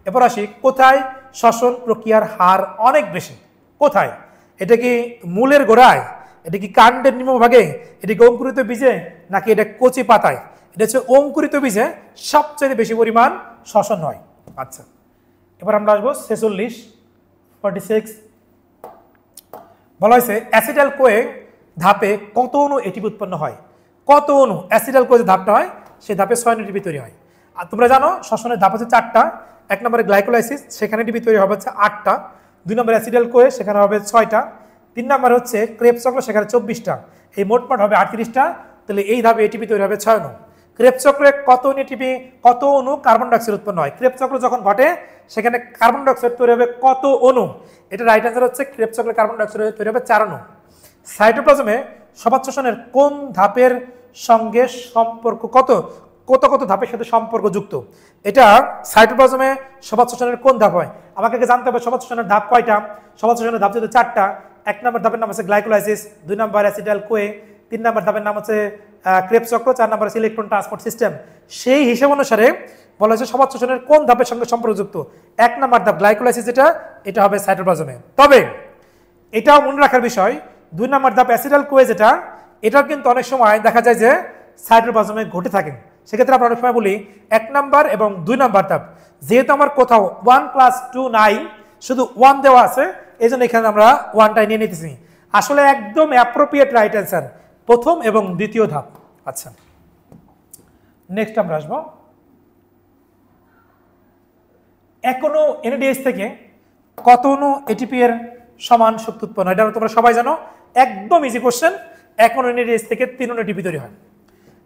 Speaker 1: এরপর আসি, কোথায় শ্বসন প্রক্রিয়ার হার অনেক বেশি? কোথায়? এটা কি মূলের গোড়ায়, এটা কি কাণ্ডের নিম্নভাগে, এটা কি অঙ্কুরিত বীজে, নাকি এটা কচি পাতায়? এটা হচ্ছে অঙ্কুরিত বীজে সবচেয়ে বেশি পরিমাণ শ্বসন হয়। আচ্ছা, এবার আমরা আসবো 46 বলা হয়েছে অ্যাসিটাইল কোয়ে ধাপে কত অণু এটিপি উৎপন্ন হয়? কত অণু অ্যাসিটাইল কোয়ে যে ধাপটা হয় সেই ধাপে 6 এটিপি তৈরি হয়। আর তোমরা জানো শ্বসনের ধাপ হচ্ছে 4টা। 1 নম্বরে গ্লাইকোলাইসিস, সেখানে এটিপি তৈরি হবে হচ্ছে 8টা। 2 নম্বরে অ্যাসিটাইল কোয়ে, সেখানে হবে 6টা। 3 নম্বর হচ্ছে ক্রেবস চক্র, সেখানে 24টা। এই মোটমাট হবে 38টা। তাহলে এই ধাপে এটিপি তৈরি হবে 6 অণু। ক্রেবস চক্রে কত এটিপি, কত অণু কার্বন ডাইঅক্সাইড উৎপন্ন হয়? ক্রেবস চক্র যখন ঘটে সেখানে কার্বন ডাইঅক্সাইড তৈরি হবে কত অণু? এটা রাইট অ্যান্সার হচ্ছে ক্রেবস চক্রে কার্বন ডাইঅক্সাইড তৈরি হবে 4 অণু। সাইটোপ্লাজমে সবাত শ্বসনের কোন ধাপের সঙ্গে সম্পর্ক কত কত ধাপের সাথে সম্পর্কযুক্ত? এটা সাইটোপ্লাজমে সবাত শ্বসনের কোন ধাপ হয়? আমাকে জানতে হবে সবাত শ্বসনের ধাপ কয়টা। সবাত শ্বসনের ধাপ যেহেতু 4টা। 1 নম্বর ধাপের নাম হচ্ছে গ্লাইকোলাইসিস, 2 নম্বর অ্যাসিটাইল কোয়ে, 3 নম্বর ধাপের নাম হচ্ছে ক্রেবস চক্র, 4 নম্বর হচ্ছে ইলেকট্রন ট্রান্সপোর্ট সিস্টেম। সেই হিসাব অনুসারে বলা হয়েছে সবাত শ্বসনের কোন ধাপের সঙ্গে সম্পর্কযুক্ত? 1 নম্বর ধাপ গ্লাইকোলাইসিস, এটা হবে সাইটোপ্লাজমে। তবে এটাও মনে রাখার বিষয়, 2 নম্বর ধাপ অ্যাসিটাইল কোয়ে এটাও কিন্তু অনেক সময় দেখা যায় যে সাইটোপ্লাজমে ঘটে থাকে। সেক্ষেত্রে আমরা অনেক সময় বলি 1 নম্বর এবং 2 নম্বর ধাপ। যেহেতু আমার কোথাও 1 + 2 নাই, শুধু 1 দেওয়া আছে, এই জন্য এখানে আমরা 1টাই নিয়ে নিতেছি। আসলে একদম অ্যাপ্রোপ্রিয়েট রাইট অ্যান্সার প্রথম এবং দ্বিতীয় ধাপ। আচ্ছা, নেক্সট আমরা আসবো এখনো এনএডিএইচ থেকে কত অণু এটিপি এর সমান শক্তি উৎপন্ন হয়? এটা তোমরা সবাই জানো, একদম ইজি কোশ্চেন। এখনো এনএডিএইচ থেকে 3 অণু এটিপি তৈরি হয়।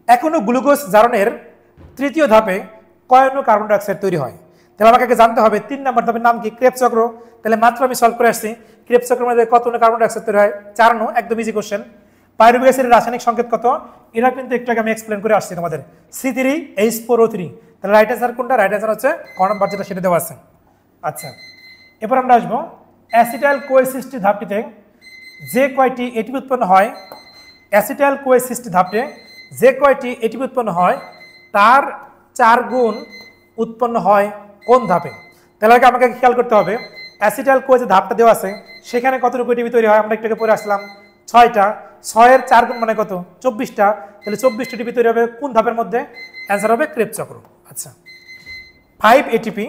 Speaker 1: এখনো গ্লুকোজ জারণের তৃতীয় ধাপে কয় অণু কার্বন ডাইঅক্সাইড তৈরি হয়? তাহলে আমাকে জানতে হবে 3 নম্বর ধাপের নাম কি? ক্রেবস চক্র। তাহলে মাত্র আমি সলভ করে আসছি। ক্রেবস চক্রের মধ্যে কত অণু কার্বন ডাইঅক্সাইড তৈরি হয়? 4 অণু, একদম ইজি কোশ্চেন। পাইরুভিক অ্যাসিডের রাসায়নিক সংকেত কত? এটা কিন্তু একটু আগে আমি এক্সপ্লেন করে আসছি তোমাদের, C3H4O3। তাহলে রাইট অ্যান্সার কোনটা? রাইট অ্যান্সার হচ্ছে ক নম্বর, যেটা সেটা দেওয়া আছে। আচ্ছা, এবার আমরা আসবো অ্যাসিটাইল কোয়ে সৃষ্টি ধাপটিতে যে কয়টি এটিপি উৎপন্ন হয়? অ্যাসিটাইল কোয়ে সৃষ্টি ধাপে যে কয়টি এটিপি উৎপন্ন হয় তার 4 গুণ উৎপন্ন হয় কোন ধাপে? তাহলে আমাকে খেয়াল করতে হবে অ্যাসিটাইল কোয়ে যে ধাপটা দেওয়া আছে সেখানে কতটুকু এটিপি তৈরি হয়? আমরা একটু আগে পড়ে আসলাম 6টা। 6 এর 4 গুণ মানে কত? 24টা। তাহলে 24টা এটিপি তৈরি হবে কোন ধাপের মধ্যে? অ্যান্সার হবে ক্রেবস চক্র। আচ্ছা, 5 এটিপি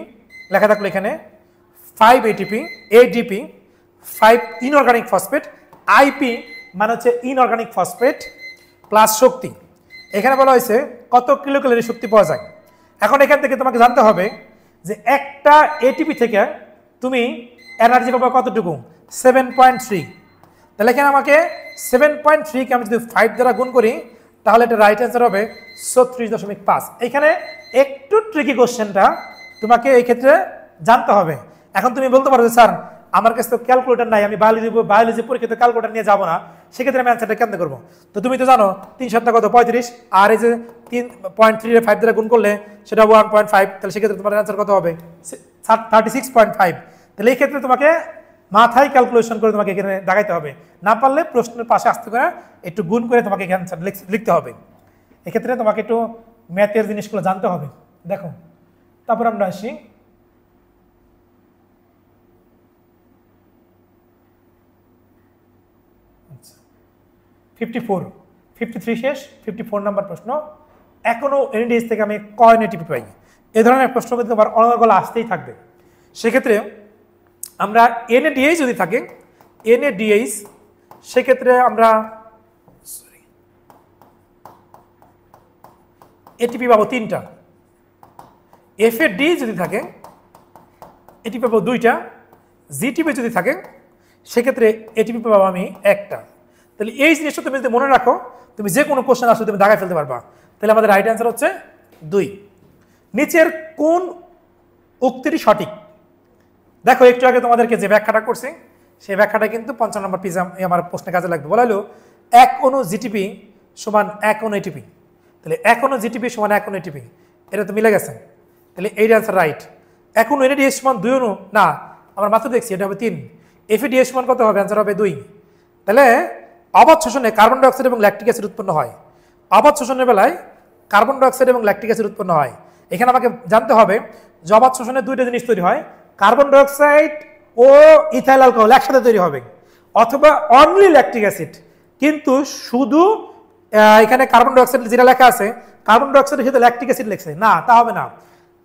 Speaker 1: লেখা থাকলো এখানে, 5 ATP, ADP 5 inorganic phosphate, IP মানে হচ্ছে ইনঅর্গানিক ফসফেট প্লাস শক্তি। এখানে বলা হয়েছে কত কিলো ক্যালোরি শক্তি পাওয়া যায়। এখন এখান থেকে তোমাকে জানতে হবে যে একটা এটিপি থেকে তুমি এনার্জি পাবে কতটুকু? 7.3। তাহলে এখানে আমাকে 7.3 কে আমি যদি 5 দ্বারা গুণ করি তাহলে এটা রাইট অ্যান্সার হবে 36.5। এখানে একটু ট্রিকি কোশ্চেনটা তোমাকে এই ক্ষেত্রে জানতে হবে। এখন তুমি বলতে পারো যে স্যার আমার কাছে তো ক্যালকুলেটর নাই, আমি বায়োলজি পরীক্ষাতে ক্যালকুলেটর নিয়ে যাবো না, সেক্ষেত্রে আমি অ্যান্সারটা কেমন করবো? তো তুমি তো জানো 3 7 কত? 35। আর এই যে 3.3 5 দ্বারা গুণ করলে সেটা 1.5, তাহলে সেক্ষেত্রে তোমার অ্যান্সার কত হবে? 36.5। তাহলে এই ক্ষেত্রে তোমাকে মাথায় ক্যালকুলেশন করে তোমাকে এখানে দেখাইতে হবে। না পারলে প্রশ্নের পাশে আসতে করে একটু গুণ করে তোমাকে অ্যান্সার লিখতে হবে। এক্ষেত্রে তোমাকে একটু ম্যাথের জিনিসগুলো জানতে হবে। দেখো, তারপর আমরা আসি 53 শেষ, 54 নম্বর প্রশ্ন। এখনো এনএডিএইচ থেকে আমি কয় এটিপি পাই? এ ধরনের প্রশ্ন কিন্তু আবার অনর্গল আসতেই থাকবে। সেক্ষেত্রে আমরা এনএডিএইচ যদি থাকে, এনএডিএইচ সেক্ষেত্রে আমরা এটিপি পাবো 3টা। এফএডি যদি থাকে এটিপি পাবো 2টা। জিটিপি যদি থাকে সেক্ষেত্রে এটিপি পাবো আমি 1টা। তাহলে এই জিনিসটা তুমি যদি মনে রাখো, তুমি যে কোনো কোশ্চেন আসলে তুমি দাগায় ফেলতে পারবা। তাহলে আমাদের রাইট অ্যান্সার হচ্ছে 2। নিচের কোন উক্তিটি সঠিক? দেখো, একটু আগে তোমাদেরকে যে ব্যাখ্যাটা করছি সেই ব্যাখ্যাটা কিন্তু 55 নম্বর পিজা আমার প্রশ্নে কাজে লাগবে। বলা হলো 1 অণু জিটিপি সমান 1 অণু এটিপি। তাহলে 1 অণু জিটিপি সমান 1 অণু এটিপি, এটা তো মিলে গেছে। তাহলে এই অ্যান্সার রাইট। এখন এনএডিএইচ সমান 2 অণু না, আমরা মাত্র দেখছি এটা হবে 3। এফএডিএইচ সমান কত হবে? অ্যান্সার হবে 2। তাহলে অবাধ শোষণে কার্বন ডাইঅক্সাইড এবং ল্যাকটিক অ্যাসিড উৎপন্ন হয়। অবাধ শোষণের বেলায় কার্বন ডাইঅক্সাইড এবং ল্যাকটিক অ্যাসিড উৎপন্ন হয়। এখানে আমাকে জানতে হবে যে অবাধ শোষণে 2টা জিনিস তৈরি হয়, কার্বন ডাইঅক্সাইড ও ইথাইল অ্যালকোহল একসাথে তৈরি হবে, অথবা অনলি ল্যাকটিক অ্যাসিড। কিন্তু শুধু এখানে কার্বন ডাইঅক্সাইড যেটা লেখা আছে কার্বন ডাইঅক্সাইডের সাথে ল্যাকটিক অ্যাসিড লেখছে না, তা হবে না।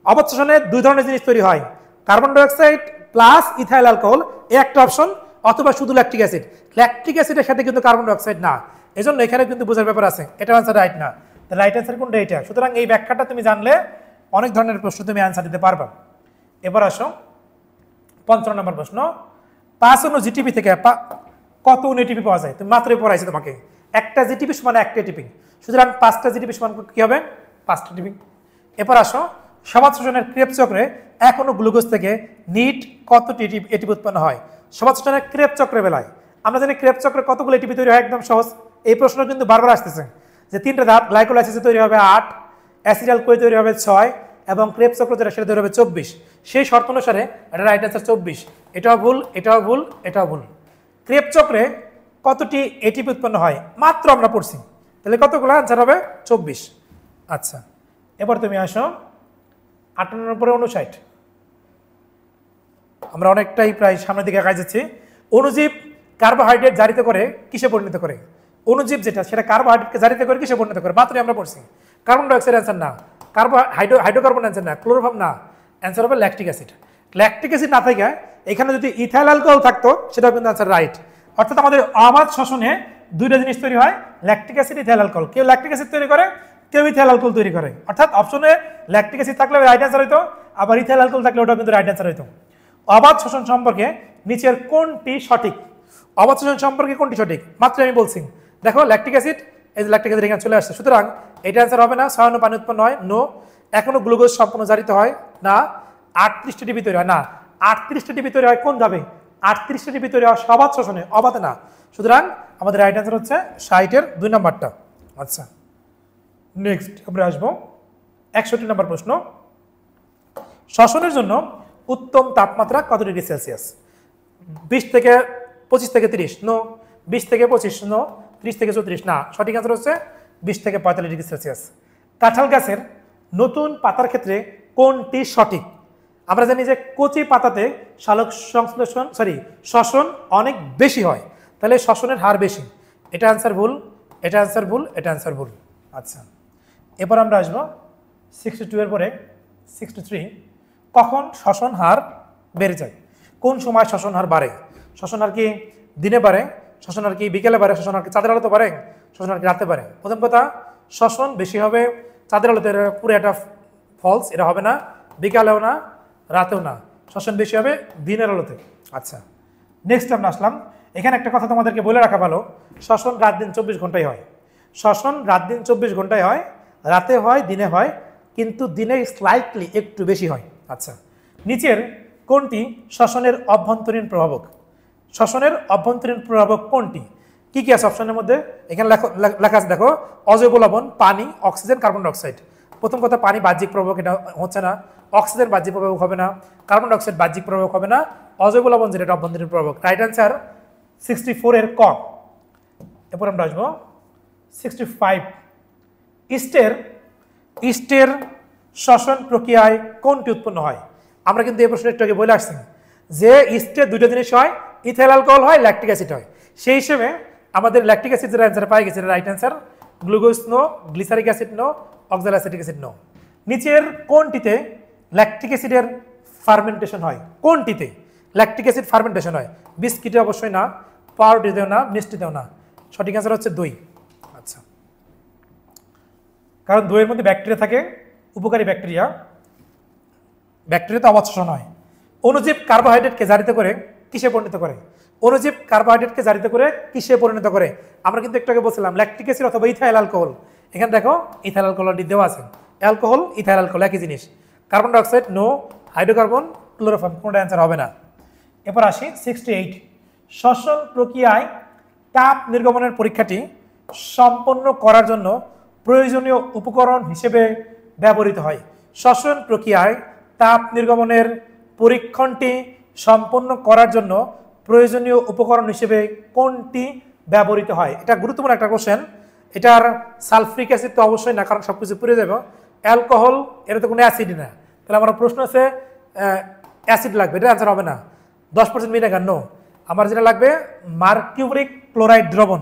Speaker 1: অবাত শোষণে দুই ধরনের জিনিস তৈরি হয়, carbon dioxide plus ethyl alcohol এই একটা অপশন, অথবা শুধু ল্যাকটিক অ্যাসিড। ল্যাকটিক অ্যাসিডের সাথে কিন্তু কার্বন ডাইঅক্সাইড না, এজন্য এখানে কিন্তু বোঝার ব্যাপার আছে। এটা আনসার রাইট না, রাইট অ্যান্সার কোনটা? এটা। সুতরাং এই ব্যাখ্যাটা তুমি জানলে অনেক ধরনের প্রশ্ন তুমি অ্যান্সার দিতে পারবা। এবার আসো 55 নম্বর প্রশ্ন, 5 অণু জিটিপি থেকে কত অণু এটিপি পাওয়া যায়? তুমি মাত্রই পড়াইছো তোমাকে, একটা জিটিপি সমান একটা এটিপি, সুতরাং 5টা জিটিপি সমান কি হবে? 5টা এটিপি। এবার আসো সমাজ শোষণের ক্রেবস চক্রে এক অণু গ্লুকোজ থেকে নিট কতটি এটিপি উৎপন্ন হয়? সমাজ শোষণের ক্রেবস চক্রের বেলায় আমরা জানি ক্রেবস চক্রে কতগুলো এটিপি তৈরি হয়, একদম সহজ। এই প্রশ্ন কিন্তু বারবার আসতেছে যে 3টা ধাপ, গ্লাইকোলাইসিসে তৈরি হবে 8, অ্যাসিটাইল কোয়ে তৈরি হবে 6 এবং ক্রেবস চক্র যেটা সেটা তৈরি হবে 24। সেই শর্ত অনুসারে এটা রাইট অ্যান্সার 24। এটাও ভুল, এটাও ভুল, এটাও ভুল। ক্রেবস চক্রে কতটি এটিপি উৎপন্ন হয় মাত্র আমরা পড়ছি, তাহলে কতগুলো? আনসার হবে 24। আচ্ছা, এবার তুমি আসো 58 পরে 59। আমরা অনেকটাই প্রায় সামনের দিকে আগায় যাচ্ছি। অণুজীব কার্বোহাইড্রেট জারিত করে কিসে পরিণত করে? অণুজীব যেটা সেটা কার্বোহাইড্রেটকে জারিত করে কিসে পরিণত করে? মাত্রই আমরা পড়ছি। কার্বন ডাইঅক্সাইড অ্যান্সার না, হাইড্রোকার্বন অ্যান্সার না, ক্লোরোফর্ম না, অ্যান্সার হবে ল্যাকটিক অ্যাসিড। ল্যাকটিক অ্যাসিড না থাকে এখানে যদি ইথাইল অ্যালকোহল থাকতো সেটাও কিন্তু অ্যান্সার রাইট। অর্থাৎ আমাদের অবাধ শ্বসনে দুইটা জিনিস তৈরি হয়, ল্যাকটিক অ্যাসিড, ইথাইল অ্যালকোহল। কেউ ল্যাকটিক অ্যাসিড তৈরি করে, কেউ ইথাইল অ্যালকোহল তৈরি করে। অর্থাৎ অপশনে ল্যাকটিক অ্যাসিড থাকলে রাইট অ্যান্সার হইতো, আবার ইথাইল অ্যালকোহল থাকলে ওটাও কিন্তু রাইট অ্যান্সার হইতো। অবাধ শোষণ সম্পর্কে নিচের কোনটি সঠিক? অবাধ শোষণ সম্পর্কে কোনটি সঠিক? মাত্র আমি বলছি, দেখো ল্যাকটিক অ্যাসিড, এই যে ল্যাকটিক অ্যাসিড এখানে চলে আসছে, সুতরাং এটা অ্যান্সার হবে না। 6 অণু পানি উৎপন্ন হয়, নো। এখনো গ্লুকোজ সম্পূর্ণ জারিত হয় না। 38টা টিপি তৈরি হয় না। 38টা টিপি তৈরি হয় কোন ধাপে? 38টা টিপি তৈরি হয় সবাদ শোষণে, অবাধে না। সুতরাং আমাদের রাইট অ্যান্সার হচ্ছে 60-এর 2 নম্বরটা। আচ্ছা, নেক্সট আমরা আসবো 61 নম্বর প্রশ্ন, শ্বসনের জন্য উত্তম তাপমাত্রা কত ডিগ্রি সেলসিয়াস? 20 থেকে 25 থেকে 30, নো। 20 থেকে 25, নো। 30 থেকে 34, না। সঠিক অ্যান্সার হচ্ছে 20 থেকে 45 ডিগ্রি সেলসিয়াস। কাঁঠাল গাছের নতুন পাতার ক্ষেত্রে কোনটি সঠিক? আমরা জানি যে কচি পাতাতে সালোক সংশ্লেষণ শ্বসন অনেক বেশি হয়, তাহলে শ্বসনের হার বেশি। এটা অ্যান্সার ভুল, এটা অ্যান্সার ভুল, এটা অ্যান্সার ভুল। আচ্ছা, এরপর আমরা আসবো 62 এর পরে 63, কখন শ্বসন হার বেড়ে যায়? কোন সময় শ্বসন হার বাড়ে? শ্বসন হার কি দিনে বাড়ে? শ্বসন হার কি বিকেলে বাড়ে? শ্বসন হার কি চাঁদের আলোতে বাড়ে? শ্বসন হার কি রাতে বাড়ে? প্রথম কথা, শ্বসন বেশি হবে চাঁদের আলোতে, পুরো একটা ফলস, এটা হবে না। বিকালেও না, রাতেও না, শ্বসন বেশি হবে দিনের আলোতে। আচ্ছা, নেক্সট আমরা আসলাম, এখানে একটা কথা তোমাদেরকে বলে রাখা ভালো, শ্বসন রাত দিন 24 ঘন্টায় হয়। শ্বসন রাত দিন 24 ঘন্টায় হয়, রাতে হয়, দিনে হয়, কিন্তু দিনে স্লাইটলি একটু বেশি হয়। আচ্ছা, নিচের কোনটি শ্বসনের অভ্যন্তরীণ প্রভাবক? শ্বসনের অভ্যন্তরীণ প্রভাবক কোনটি? কি কি আছে অপশনের মধ্যে? এখানে লেখা আছে, দেখো, অজৈব লবণ, পানি, অক্সিজেন, কার্বন ডাইঅক্সাইড। প্রথম কথা, পানি বাহ্যিক প্রভাবক, এটা হচ্ছে না। অক্সিজেন বাহ্যিক প্রভাবক হবে না, কার্বন ডাইঅক্সাইড বাহ্যিক প্রভাবক হবে না, অজৈব লবণ যেটা অভ্যন্তরীণ প্রভাবক। রাইট অ্যান্সার 64 এর ক। এরপর আমরা আসবো 65, ইস্টের শ্বসন প্রক্রিয়ায় কোনটি উৎপন্ন হয়? আমরা কিন্তু এই প্রশ্ন একটু আগে বলে আসছি যে ইস্টের দুটো জিনিস হয়, ইথাইল অ্যালকোহল হয়, ল্যাকটিক অ্যাসিড হয়। সেই হিসেবে আমাদের ল্যাকটিক অ্যাসিড যেটা অ্যান্সার পাই গেছে, right answer. Glucose no, glyceric acid no, oxaloacetic acid no. নিচের কোনটিতে ল্যাকটিক অ্যাসিডের ফার্মেন্টেশন হয়? কোনটিতে ল্যাকটিক অ্যাসিড ফার্মেন্টেশন হয়? বিস্কিটে অবশ্যই না, পাউরুটিতেও না, মিষ্টিতেও না। সঠিক অ্যান্সার হচ্ছে দই। আচ্ছা, কারণ দইয়ের মধ্যে ব্যাকটেরিয়া থাকে, উপকারী ব্যাকটেরিয়া, ব্যাকটেরিয়াতে অবাধ শোষণ হয়। অণুজীব কার্বোহাইড্রেটকে জারিত করে কিসে পরিণত করে? অণুজীব কার্বোহাইড্রেটকে জারিত করে কিসে পরিণত করে? আমরা কিন্তু একটু আগে বলছিলাম ল্যাকটিক অ্যাসিড অথবা ইথাইল অ্যালকোহল। এখানে দেখো ইথাইল অ্যালকোহলটি দেওয়া আছে, অ্যালকোহল, ইথাইল অ্যালকোহল একই জিনিস। Carbon dioxide no, hydrocarbon, chloroform, কোনটা অ্যান্সার হবে না। এরপর আসি 68, শ্বসন প্রক্রিয়ায় তাপ নির্গমনের পরীক্ষাটি সম্পন্ন করার জন্য প্রয়োজনীয় উপকরণ হিসেবে ব্যবহৃত হয়। শ্বসন প্রক্রিয়ায় তাপ নির্গমনের পরীক্ষণটি সম্পন্ন করার জন্য প্রয়োজনীয় উপকরণ হিসেবে কোনটি ব্যবহৃত হয়? এটা গুরুত্বপূর্ণ একটা কোশ্চেন। এটার সালফ্রিক অ্যাসিড তো অবশ্যই না, কারণ সব কিছু পুড়ে যাবে। অ্যালকোহল, এটা তো কোনো অ্যাসিডই না, তাহলে আমার প্রশ্ন আছে অ্যাসিড লাগবে, এটা অ্যান্সার হবে না। 10% ভিনেগার নো। আমার যেটা লাগবে মার্কিউরিক ক্লোরাইড দ্রবণ,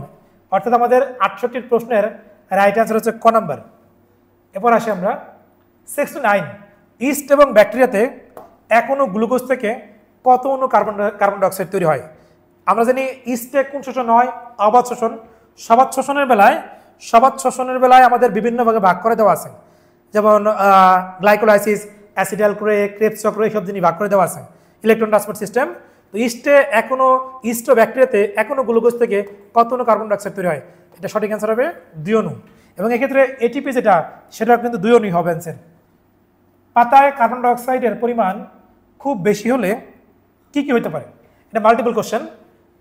Speaker 1: অর্থাৎ আমাদের 68 প্রশ্নের রাইট অ্যান্সার হচ্ছে ক নাম্বার। এরপর আসি আমরা 69, ইস্ট এবং ব্যাকটেরিয়াতে এক অণু গ্লুকোজ থেকে কত অণু কার্বন ডাইঅক্সাইড তৈরি হয়? আমরা জানি ইস্টে কোন শোষণ হয়? অবাধ শোষণ। সবাধ শোষণের বেলায় আমাদের বিভিন্ন ভাগে ভাগ করে দেওয়া আছে, যেমন গ্লাইকোলাইসিস, অ্যাসিটাইলক্লোরে, ক্রেবস চক্র, এইসব জিনিস ভাগ করে দেওয়া আছে। Electron transport system. তো ইস্টে ইস্ট ও ব্যাকটেরিয়াতে এখনো গ্লুকোজ থেকে কত অণু কার্বন ডাইঅক্সাইড তৈরি হয়? এটা সঠিক অ্যান্সার হবে 2 অণু। এবং এক্ষেত্রে এটিপি যেটা, সেটা কিন্তু 2 অণুই হবে অ্যান্সার। পাতায় কার্বন ডাইঅক্সাইডের পরিমাণ খুব বেশি হলে কি কি হতে পারে? এটা মাল্টিপল কোশ্চেন।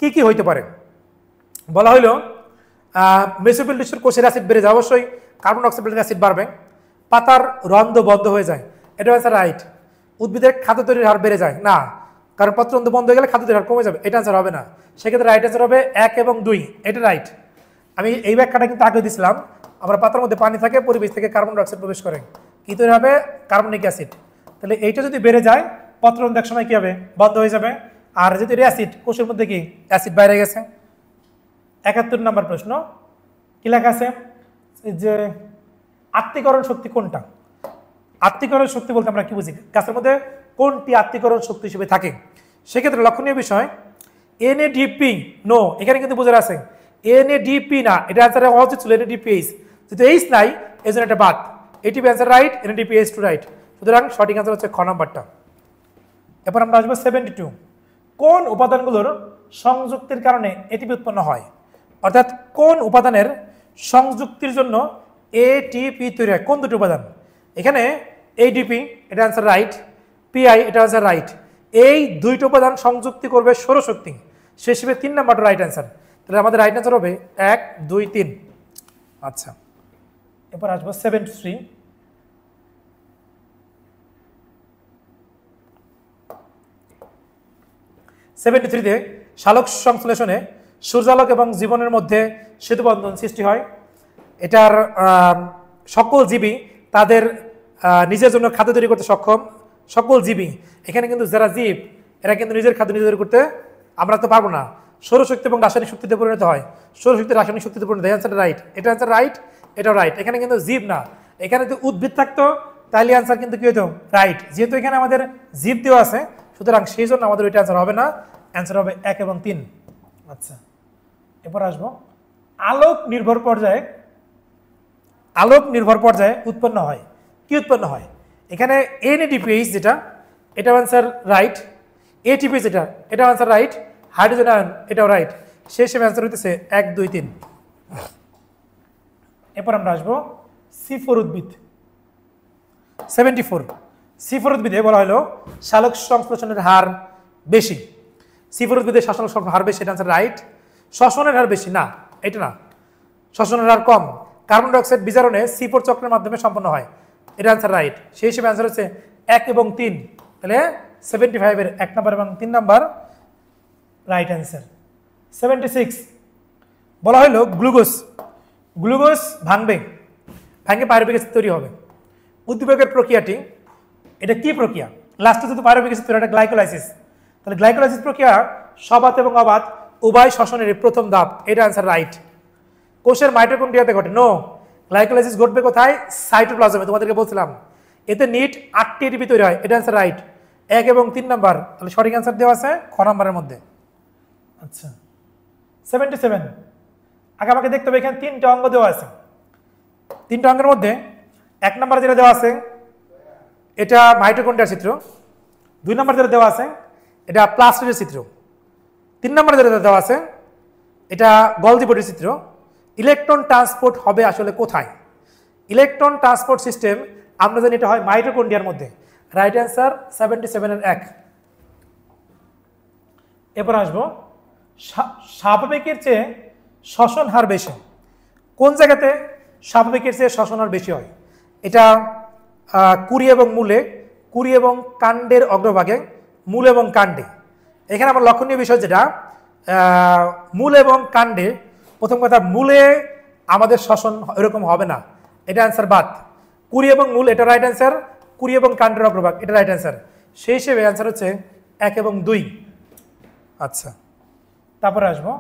Speaker 1: কি কি হইতে পারে? বলা হইল মেসোফিল টিস্যুর কোষের অ্যাসিড বেড়ে যায়, অবশ্যই কার্বন ডাইঅক্সাইড অ্যাসিড বাড়বে। পাতার রন্ধ্র বন্ধ হয়ে যায়, এটা অ্যান্সার রাইট। উদ্ভিদের খাদ্য তৈরির হার বেড়ে যায় না, কারণ পত্ররন্ধ্র বন্ধ হয়ে গেলে খাদ্য তৈরির হার কমে যাবে, এটা অ্যান্সার হবে না। সেক্ষেত্রে রাইট অ্যান্সার হবে 1 এবং 2, এটা রাইট। আমি এই ব্যাখ্যাটা কিন্তু আগে দিয়েছিলাম। আমরা পাতার মধ্যে পানি থাকে, পরিবেশ থেকে কার্বন ডাইঅক্সাইড প্রবেশ করে কি তৈরি হবে? Carbonic acid. তাহলে এইটা যদি বেড়ে যায়, পত্ররন্ধ্র এক সময় কি হবে? বন্ধ হয়ে যাবে। আর যদি অ্যাসিড, কোষের মধ্যে কি অ্যাসিড বাইরে গেছে। 71 নম্বর প্রশ্ন কি লেখা আছে যে আত্তীকরণ শক্তি কোনটা? আত্তীকরণ শক্তি বলতে আমরা কি বুঝি? গাছের মধ্যে কোনটি আত্তীকরণ শক্তি হিসেবে থাকে? সেক্ষেত্রে লক্ষণীয় বিষয় এনএডিপি, নো, এখানে কিন্তু বোঝা আছে এনএডিপি না, এটা অ্যান্সার হওয়া উচিত ছিল এনএডিপিএইচ। যেহেতু এইচ নাই, এই জন্য এটা বাদ। ATP answer right, NADPH two right. সুতরাং সঠিক অ্যান্সার হচ্ছে খ নাম্বারটা। এরপর আমরা আসবো 72, কোন উপাদানগুলোর সংযুক্তির কারণে এটিপি উৎপন্ন হয়? অর্থাৎ কোন উপাদানের সংযুক্তির জন্য এটিপি তৈরি হয়? কোন দুটি উপাদান? এখানে এডিপি, এটা অ্যান্সার রাইট। পিআই, এটা অ্যান্সার রাইট। এই দুইটা উপাদান সংযুক্তি করবে সৌরশক্তি, সে হিসেবে 3 নাম্বারটা রাইট অ্যান্সার। তাহলে আমাদের রাইট অ্যান্সার হবে 1, 2, 3। আচ্ছা, এরপর আসবো 73, তে সালোক সংশ্লেষণে সূর্যালোক এবং জীবনের মধ্যে সেতুবন্ধন সৃষ্টি হয়। এটার সকল জীবী তাদের নিজের জন্য খাদ্য তৈরি করতে সক্ষম। সকল জীবী, এখানে কিন্তু যারা জীব, এরা কিন্তু নিজের খাদ্য নিজে তৈরি করতে আমরা তো পারবো না। সৌরশক্তি এবং রাসায়নিক শক্তিতে পরিণত হয়। সৌরশক্তি রাসায়নিক শক্তিতে পরিণত হয়, অ্যান্সার রাইট। এটা অ্যান্সার রাইট, এটাও রাইট। এখানে কিন্তু জীব না, এখানে যদি উদ্ভিদ থাকতো তাহলে অ্যান্সার কিন্তু কি হতো? রাইট। যেহেতু এখানে আমাদের জীব দেওয়া আছে, সুতরাং সেই জন্য আমাদের ওইটা অ্যান্সার হবে না, অ্যান্সার হবে 1 এবং 3। আচ্ছা, এরপর আসবো আলোক নির্ভর পর্যায়ে উৎপন্ন হয়। কি উৎপন্ন হয়? এখানে এনএডিপিএইচ যেটা, এটা অ্যান্সার রাইট। এটিপি যেটা, এটা অ্যান্সার রাইট। হাইড্রোজেন আয়ন, এটাও রাইট। সেই হিসেবে অ্যান্সার হইতেছে 1, 2, 3। এরপর আমরা আসবো C4 উদ্ভিদ। 74, C4 উদ্ভিদে বলা হলো সালোক সংশ্লেষণের হার বেশি। C4 উদ্ভিদের শ্বসনের হার বেশি, এটা অ্যান্সার রাইট। শ্বসনের হার বেশি না, এটা না, শ্বসনের হার কম। কার্বন ডাইঅক্সাইড বিজারণে C4 চক্রের মাধ্যমে সম্পন্ন হয়, এটা অ্যান্সার রাইট। সেই হিসেবে অ্যান্সার হচ্ছে 1 এবং 3। তাহলে 75-এর 1 নাম্বার এবং 3 নাম্বার রাইট অ্যান্সার। 76, বলা হলো গ্লুকোজ ভাঙে পাইরুভিক অ্যাসিড তৈরি হবে। উদ্দীপকের প্রক্রিয়াটি, এটা কি প্রক্রিয়া? লাস্টে যদি পাইরুভিক অ্যাসিড তৈরি হয়, এটা গ্লাইকোলাইসিস। তাহলে গ্লাইকোলাইসিস প্রক্রিয়া সবাত এবং অবাত উভয় শ্বসনের প্রথম ধাপ, এটা অ্যান্সার রাইট। কোষের মাইটোকন্ড্রিয়াতে ঘটে, নো। গ্লাইকোলাইসিস ঘটবে কোথায়? সাইটোপ্লাজমে, তোমাদেরকে বলছিলাম। এতে নিট 8টি এটিপি তৈরি হয়, এটা অ্যান্সার রাইট। 1 এবং 3 নাম্বার, তাহলে সঠিক অ্যান্সার দেওয়া আছে খ নাম্বারের মধ্যে। আচ্ছা, 77, আগে আমাকে দেখতে হবে এখানে 3টা অঙ্গ দেওয়া আছে। 3টা অঙ্গের মধ্যে 1 নাম্বার যেটা দেওয়া আছে, এটা মাইটোকন্ড্রিয়ার চিত্র। 2 নাম্বার যেটা দেওয়া আছে, এটা প্লাস্টিডের চিত্র। 3 নাম্বার যেটা দেওয়া আছে, এটা গলজি বডির চিত্র। ইলেকট্রন ট্রান্সপোর্ট হবে আসলে কোথায়? ইলেকট্রন ট্রান্সপোর্ট সিস্টেম আমরা জানি এটা হয় মাইটোকন্ড্রিয়ার মধ্যে। রাইট অ্যান্সার 77-এর 1। এরপর আসবো স্বাভাবিকের চেয়ে শ্বসন হার বেশি। কোন জায়গাতে স্বাভাবিকের চেয়ে শ্বসন হার বেশি হয়? এটা কুড়ি এবং মূলে, কুড়ি এবং কাণ্ডের অগ্রভাগে, মূল এবং কাণ্ডে। এখানে আমার লক্ষণীয় বিষয় যেটা, মূল এবং কাণ্ডে, প্রথম কথা মূলে আমাদের শ্বসন এরকম হবে না, এটা অ্যান্সার বাদ। কুড়ি এবং মূল, এটা রাইট অ্যান্সার। কুড়ি এবং কাণ্ডের অগ্রভাগ, এটা রাইট অ্যান্সার। সেই হিসেবে অ্যান্সার হচ্ছে 1 এবং 2। আচ্ছা, তারপরে আসবো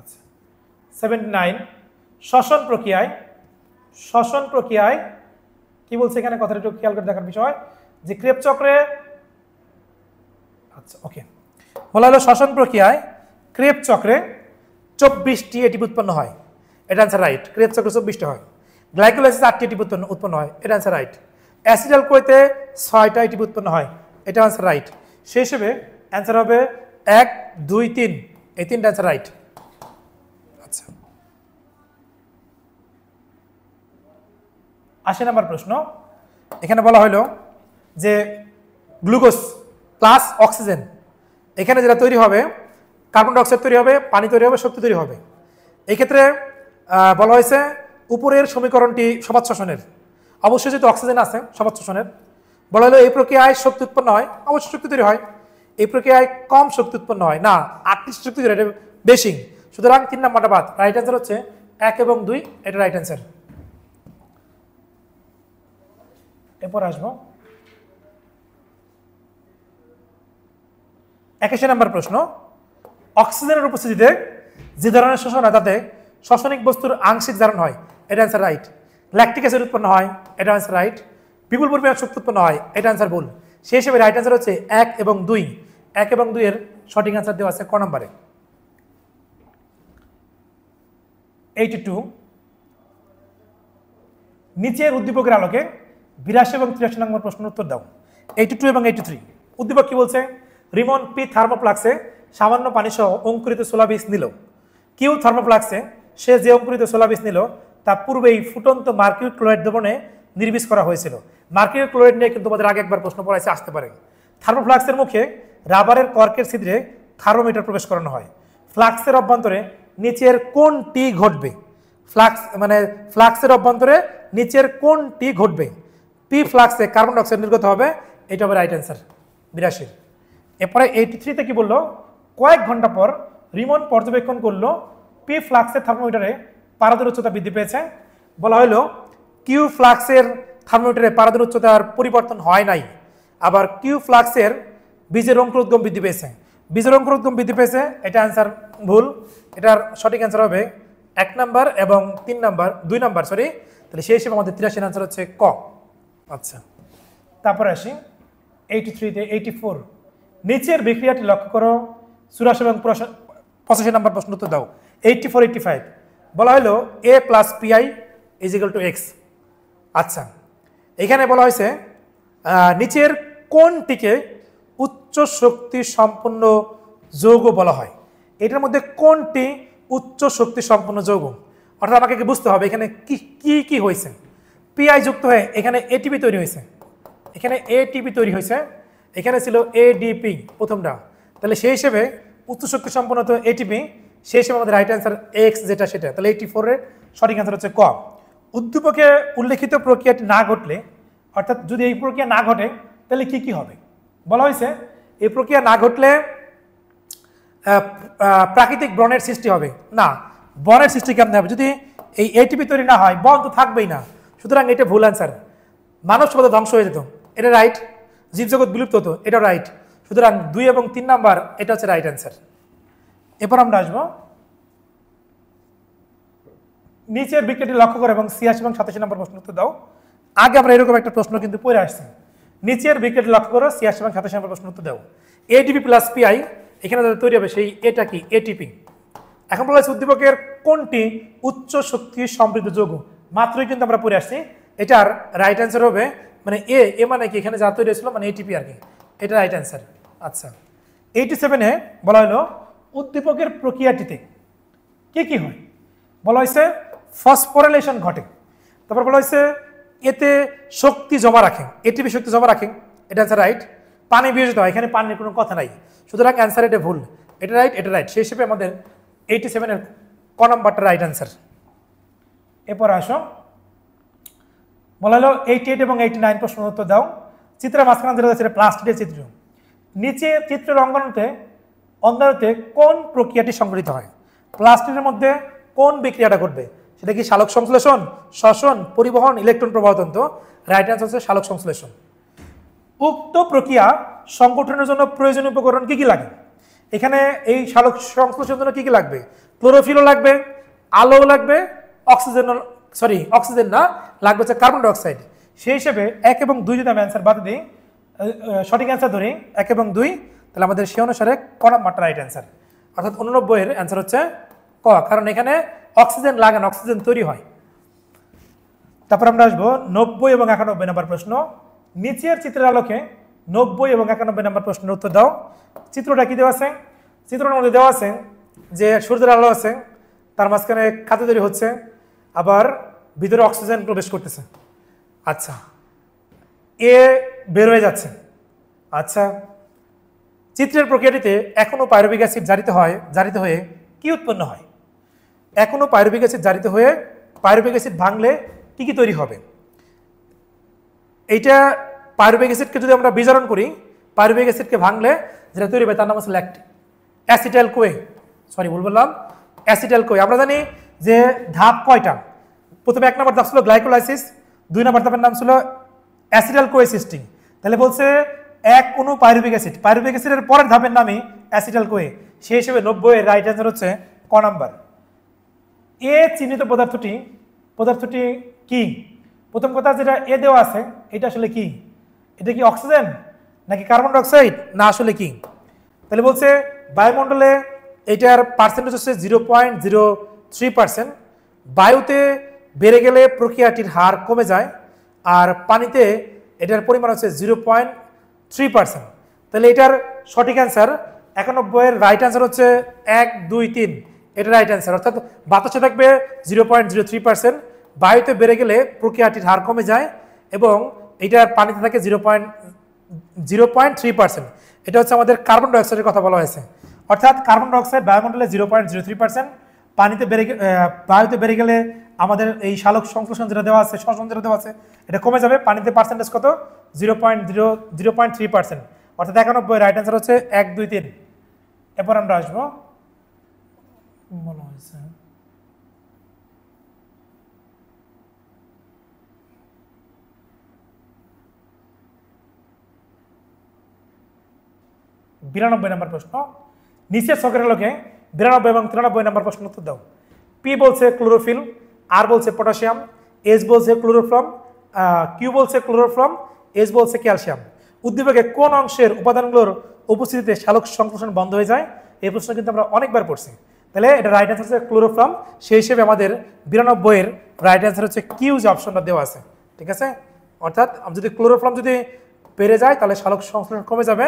Speaker 1: আচ্ছা 79 শ্বসন প্রক্রিয়ায় কি বলছে এখানে কথাটা একটু খেয়াল করে দেখার বিষয় যে ক্রেব চক্রে আচ্ছা ওকে বলা হলো শ্বসন প্রক্রিয়ায় ক্রেব চক্রে 24টি এটিপি উৎপন্ন হয়, এটা আনসার রাইট। ক্রেব চক্রে 24টা হয়। গ্লাইকোলাইসিস 8টি এটিপি উৎপন্ন হয়, এটা আনসার রাইট। অ্যাসিটাইল কোয়েতে 6টা এটিপি উৎপন্ন হয়, এটা আনসার রাইট। সেই হিসেবে অ্যান্সার হবে 1 2 3, এই তিনটা আনসার রাইট। আচ্ছা 80 নম্বর প্রশ্ন, এখানে বলা হলো যে গ্লুকোজ প্লাস অক্সিজেন, এখানে যেটা তৈরি হবে কার্বন ডাইঅক্সাইড তৈরি হবে, পানি তৈরি হবে, শক্তি তৈরি হবে। এই ক্ষেত্রে বলা হয়েছে উপরের সমীকরণটি সবাত শ্বসনের, অবশ্যই যেহেতু অক্সিজেন আছে সবাত শ্বসনের, বলা হলো এই প্রক্রিয়ায় শক্তি উৎপন্ন হয়, অবশ্যই শক্তি তৈরি হয়। এই প্রক্রিয়ায় কম শক্তি উৎপন্ন হয় না, 8টি শক্তি তৈরি হয়, এটা বেশি। সুতরাং 3 নাম্বারটা বাদ। রাইট অ্যান্সার হচ্ছে 1 এবং 2, এটা রাইট অ্যান্সার। এরপর আসবো 81 নম্বর প্রশ্ন, অক্সিজেনের উপস্থিতিতে যে ধরনের শোষণ হয় তাতে শ্বসনিক বস্তুর আংশিক জারণ হয়, এটা অ্যান্সার রাইট। ল্যাকটিক অ্যাসিড উৎপন্ন হয়, এটা অ্যান্সার রাইট। বিপুল পরিমাণ শক্তি উৎপন্ন হয়, এটা অ্যান্সার ভুল। সেই হিসেবে রাইট অ্যান্সার হচ্ছে 1 এবং 2। 1 এবং 2 এর সঠিক অ্যান্সার দেওয়া আছে ক নম্বরে। 82 নিচের উদ্দীপকের আলোকে 82 এবং 83 নম্বর প্রশ্নের উত্তর দাও। 82 এবং 83 উদ্দীপক কি বলছে? রিমন পি থার্মোপ্লাক্সে সামান্য পানি সহ অঙ্কুরিত সোলা বীজ নিল। কিউ থার্মোপ্লাক্সে সে যে অঙ্কুরিত সোলা বীজ নিল তা পূর্বেই ফুটন্ত মার্কিউরি ক্লোরাইড দ্রবণে নির্বীজ করা হয়েছিল। মার্কিউরি ক্লোরাইড নিয়ে কিন্তু আমাদের আগে একবার প্রশ্ন পড়াইছে, আসতে পারে। থার্মোফ্লাক্সের মুখে রাবারের কর্কের ছিদ্রে থার্মোমিটার প্রবেশ করানো হয়। ফ্লাক্সের অভ্যন্তরে নিচের কোনটি ঘটবে? ফ্লাক্সের অভ্যন্তরে নিচের কোনটি ঘটবে? পি ফ্লাক্সে কার্বন ডাইঅক্সাইড নির্গত হবে, এটা হবে রাইট অ্যান্সার 82। এরপরে 83তে কি বললো? কয়েক ঘন্টা পর রিমন পর্যবেক্ষণ করলো পি ফ্লাক্সের থার্মোমিটারে পারদের উচ্চতা বৃদ্ধি পেয়েছে। বলা হলো কিউ ফ্লাক্সের থার্মোমিটারে পারদের উচ্চতার পরিবর্তন হয় নাই, আবার কিউ ফ্লাক্সের বীজের অঙ্কুরোদ্গম বৃদ্ধি পেয়েছে। বীজের অঙ্কুরোদ্গম বৃদ্ধি পেয়েছে, এটা অ্যান্সার ভুল। এটার সঠিক অ্যান্সার হবে 1 নাম্বার এবং 2 নাম্বার সরি। তাহলে সেই হিসেবে আমাদের 83 অ্যান্সার হচ্ছে ক। আচ্ছা তারপরে আসি 83তে 84 নিচের বিক্রিয়াটি লক্ষ্য করো, 84 এবং 85 নাম্বার প্রশ্ন উত্তর দাও। 84 85 বলা হলো a plus PI is equal to x. আচ্ছা এখানে বলা হয়েছে নিচের কোনটিকে উচ্চ শক্তি সম্পন্ন যৌগ বলা হয়? এটার মধ্যে কোনটি উচ্চ শক্তি সম্পন্ন যৌগ? অর্থাৎ আমাকে বুঝতে হবে এখানে কি কি কি হয়েছে। পিআই যুক্ত হয়ে এখানে এটিপি তৈরি হয়েছে, এখানে এটিপি তৈরি হয়েছে, এখানে ছিল এডিপি প্রথমটা। তাহলে সেই হিসেবে উচ্চ শক্তি সম্পন্ন তো এটিপি, সেই হিসেবে আমাদের রাইট অ্যান্সার এক্স যেটা সেটা। তাহলে 84 এর সঠিক অ্যান্সার হচ্ছে ক। উদ্দীপকে উল্লেখিত প্রক্রিয়াটি না ঘটলে, অর্থাৎ যদি এই প্রক্রিয়া না ঘটে তাহলে কি কি হবে? বলা হয়েছে এই প্রক্রিয়া না ঘটলে প্রাকৃতিক বনের সৃষ্টি হবে না। বনের সৃষ্টি কেমন হবে? যদি এই এটিপি তৈরি না হয় বন তো থাকবেই না। সুতরাং এটা ভুল অ্যান্সার। মানব সভ্যতা ধ্বংস হয়ে যেত, এটা রাইট। জীবজগৎ বিলুপ্ত হতো, এটা রাইট। সুতরাং 2 এবং 3 নাম্বার এটা হচ্ছে রাইট অ্যান্সার। এরপর আমরা আসবো নিচের বিক্রিয়াটি লক্ষ্য করো এবং 86 এবং 87 নম্বর প্রশ্ন উত্তর দাও। আগে আমরা এরকম একটা প্রশ্ন কিন্তু পড়ে আসছি। নিচের বিক্রিয়াটি লক্ষ্য করো, 86 এবং 87 নম্বর প্রশ্ন উত্তর দাও। এটিপি প্লাস পিআই এখানে তৈরি হবে সেই এটা কি এটিপি। এখন বলা হচ্ছে উদ্দীপকের কোনটি উচ্চ শক্তি সমৃদ্ধ যৌগ? মাত্রই কিন্তু আমরা পড়ে আসছি। এটার রাইট অ্যান্সার হবে মানে এ মানে কি এখানে যা তৈরি হয়েছিল মানে এটিপি আর কি, এটা রাইট অ্যান্সার। আচ্ছা 87-এ বলা হলো উদ্দীপকের প্রক্রিয়াটিতে কি কি হয়? বলা হয়েছে ফসফোরিলেশন ঘটে। তারপর বলা হয়েছে এতে শক্তি জমা রাখে, এটিপি শক্তি জমা রাখে, এটা অ্যান্সার রাইট। পানি বিয়োজিত হয়, এখানে পানির কোনো কথা নাই। সুতরাং অ্যান্সার এটা ভুল, এটা রাইট, এটা রাইট। সেই হিসেবে আমাদের 87-এর ক নাম্বারটা রাইট অ্যান্সার। এরপর আসো বলা হলো 88 এবং 89 প্রশ্ন উত্তর দাও। চিত্রের মাঝখানে যেটা হচ্ছে প্লাস্টিকের চিত্র। নিচে চিত্রের অঙ্গনতে কোন প্রক্রিয়াটি সংঘটিত হয়? প্লাস্টিকের মধ্যে কোন বিক্রিয়াটা ঘটবে? সেটা কি সালোক সংশ্লেষণ, শ্বসন, পরিবহন, ইলেকট্রন প্রবাহতন্ত্র? রাইট অ্যান্সার হচ্ছে সালোক সংশ্লেষণ। উক্ত প্রক্রিয়া সংগঠনের জন্য প্রয়োজনীয় উপকরণ কি কি লাগে? এখানে এই সালোক সংশ্লেষণের জন্য কি কি লাগবে? ক্লোরোফিলও লাগবে, আলোও লাগবে, অক্সিজেন না, লাগবে হচ্ছে কার্বন ডাইঅক্সাইড। সেই হিসেবে 1 এবং 2 যদি আমি অ্যান্সার বাদ দিই, সঠিক অ্যান্সার ধরি 1 এবং 2, তাহলে আমাদের সে অনুসারে ক নাম্বারটা রাইট অ্যান্সার, অর্থাৎ 89 এর অ্যান্সার হচ্ছে ক, কারণ এখানে অক্সিজেন লাগে না, অক্সিজেন তৈরি হয়। তারপর আমরা আসবো 90 এবং 91 নম্বর প্রশ্ন। নিচের চিত্রের আলোকে 90 এবং 91 নম্বর প্রশ্নের উত্তর দাও। চিত্রটা কি দেওয়া আছে? চিত্রটার মধ্যে দেওয়া আছে যে সূর্যের আলো আছে, তার মাঝখানে খাদ্য তৈরি হচ্ছে, আবার ভিতরে অক্সিজেন প্রবেশ করতেছে। আচ্ছা, এ বের হয়ে যাচ্ছে। আচ্ছা, চিত্রের প্রক্রিয়াটিতে এখনো পাইরুভিক অ্যাসিড জারিত হয়ে কি উৎপন্ন হয়? এখনো পাইরুভিক অ্যাসিড জারিত হয়ে পাইরুভিক অ্যাসিড ভাঙলে কি কি তৈরি হবে? এইটা পাইরুভিক অ্যাসিডকে যদি আমরা বিজারণ করি, পাইরুভিক অ্যাসিডকে ভাঙলে যেটা তৈরি হবে তার নাম হচ্ছে অ্যাসিটাইল কোয়ে। ভুল বললাম, অ্যাসিটাইল কোয়ে। আমরা জানি যে ধাপ কয়টা? প্রথমে 1 নম্বর ধাপ ছিল গ্লাইকোলাইসিস, 2 নম্বর ধাপের নাম ছিল অ্যাসিটাইল কোয়ে সিস্টিং। তাহলে বলছে 1 অণু পাইরুভিক অ্যাসিড, পাইরুভিক অ্যাসিডের পরের ধাপের নামই অ্যাসিটাইল কোয়ে। সেই হিসেবে 90 এর রাইট অ্যান্সার হচ্ছে ক নাম্বার। এ চিহ্নিত পদার্থটি কি? প্রথম কথা যেটা এ দেওয়া আছে, এটা আসলে কি? এটা কি অক্সিজেন নাকি কার্বন ডাইঅক্সাইড, না আসলে কি? তাহলে বলছে বায়ুমণ্ডলে এটার পার্সেন্টেজ হচ্ছে 0.03%, বায়ুতে বেড়ে গেলে প্রক্রিয়াটির হার কমে যায়, আর পানিতে এটার পরিমাণ হচ্ছে 0.3%। তাহলে এটার সঠিক অ্যান্সার 91 এর রাইট অ্যান্সার হচ্ছে 1, 2, 3, এটা রাইট অ্যান্সার। অর্থাৎ বাতাসে থাকবে 0.03%, বায়ুতে বেড়ে গেলে প্রক্রিয়াটির হার কমে যায়, এবং এটার পানিতে থাকে 0.3%। এটা হচ্ছে আমাদের কার্বন ডাইঅক্সাইডের কথা বলা হয়েছে। অর্থাৎ কার্বন ডাইঅক্সাইড বায়ুমণ্ডলে 0.03%, বায়ুতে বেড়ে গেলে আমাদের এই সালোক সংশ্লেষণ যেটা দেওয়া আছে, শ্বসন যেটা দেওয়া আছে, এটা কমে যাবে। পানিতে পার্সেন্টেজ কত? 0.3%। অর্থাৎ 91 রাইট অ্যান্সার হচ্ছে 1, 2, 3। এরপর আমরা আসবো মনে হয়েছে 92 নম্বর প্রশ্ন। নিচের ছকের আলোকে 92 এবং 93 নম্বর প্রশ্ন উত্তর দাও। পি বলছে ক্লোরোফিল, আর বলছে পটাশিয়াম, এস বলছে ক্লোরোফর্ম, কিউ বলছে ক্লোরোফর্ম, এস বলছে ক্যালসিয়াম। উদ্দীপকে কোন অংশের উপাদানগুলোর উপস্থিতিতে সালোক সংশ্লেষণ বন্ধ হয়ে যায়? এই প্রশ্ন কিন্তু আমরা অনেকবার পড়ছি। তাহলে এটা রাইট অ্যান্সার হচ্ছে ক্লোরোফর্ম। সেই হিসেবে আমাদের 92 এর রাইট অ্যান্সার হচ্ছে কিউ, যে অপশনটা দেওয়া আছে। ঠিক আছে, অর্থাৎ যদি ক্লোরোফর্ম যদি বেড়ে যায় তাহলে সালোক সংশ্লেষণ কমে যাবে।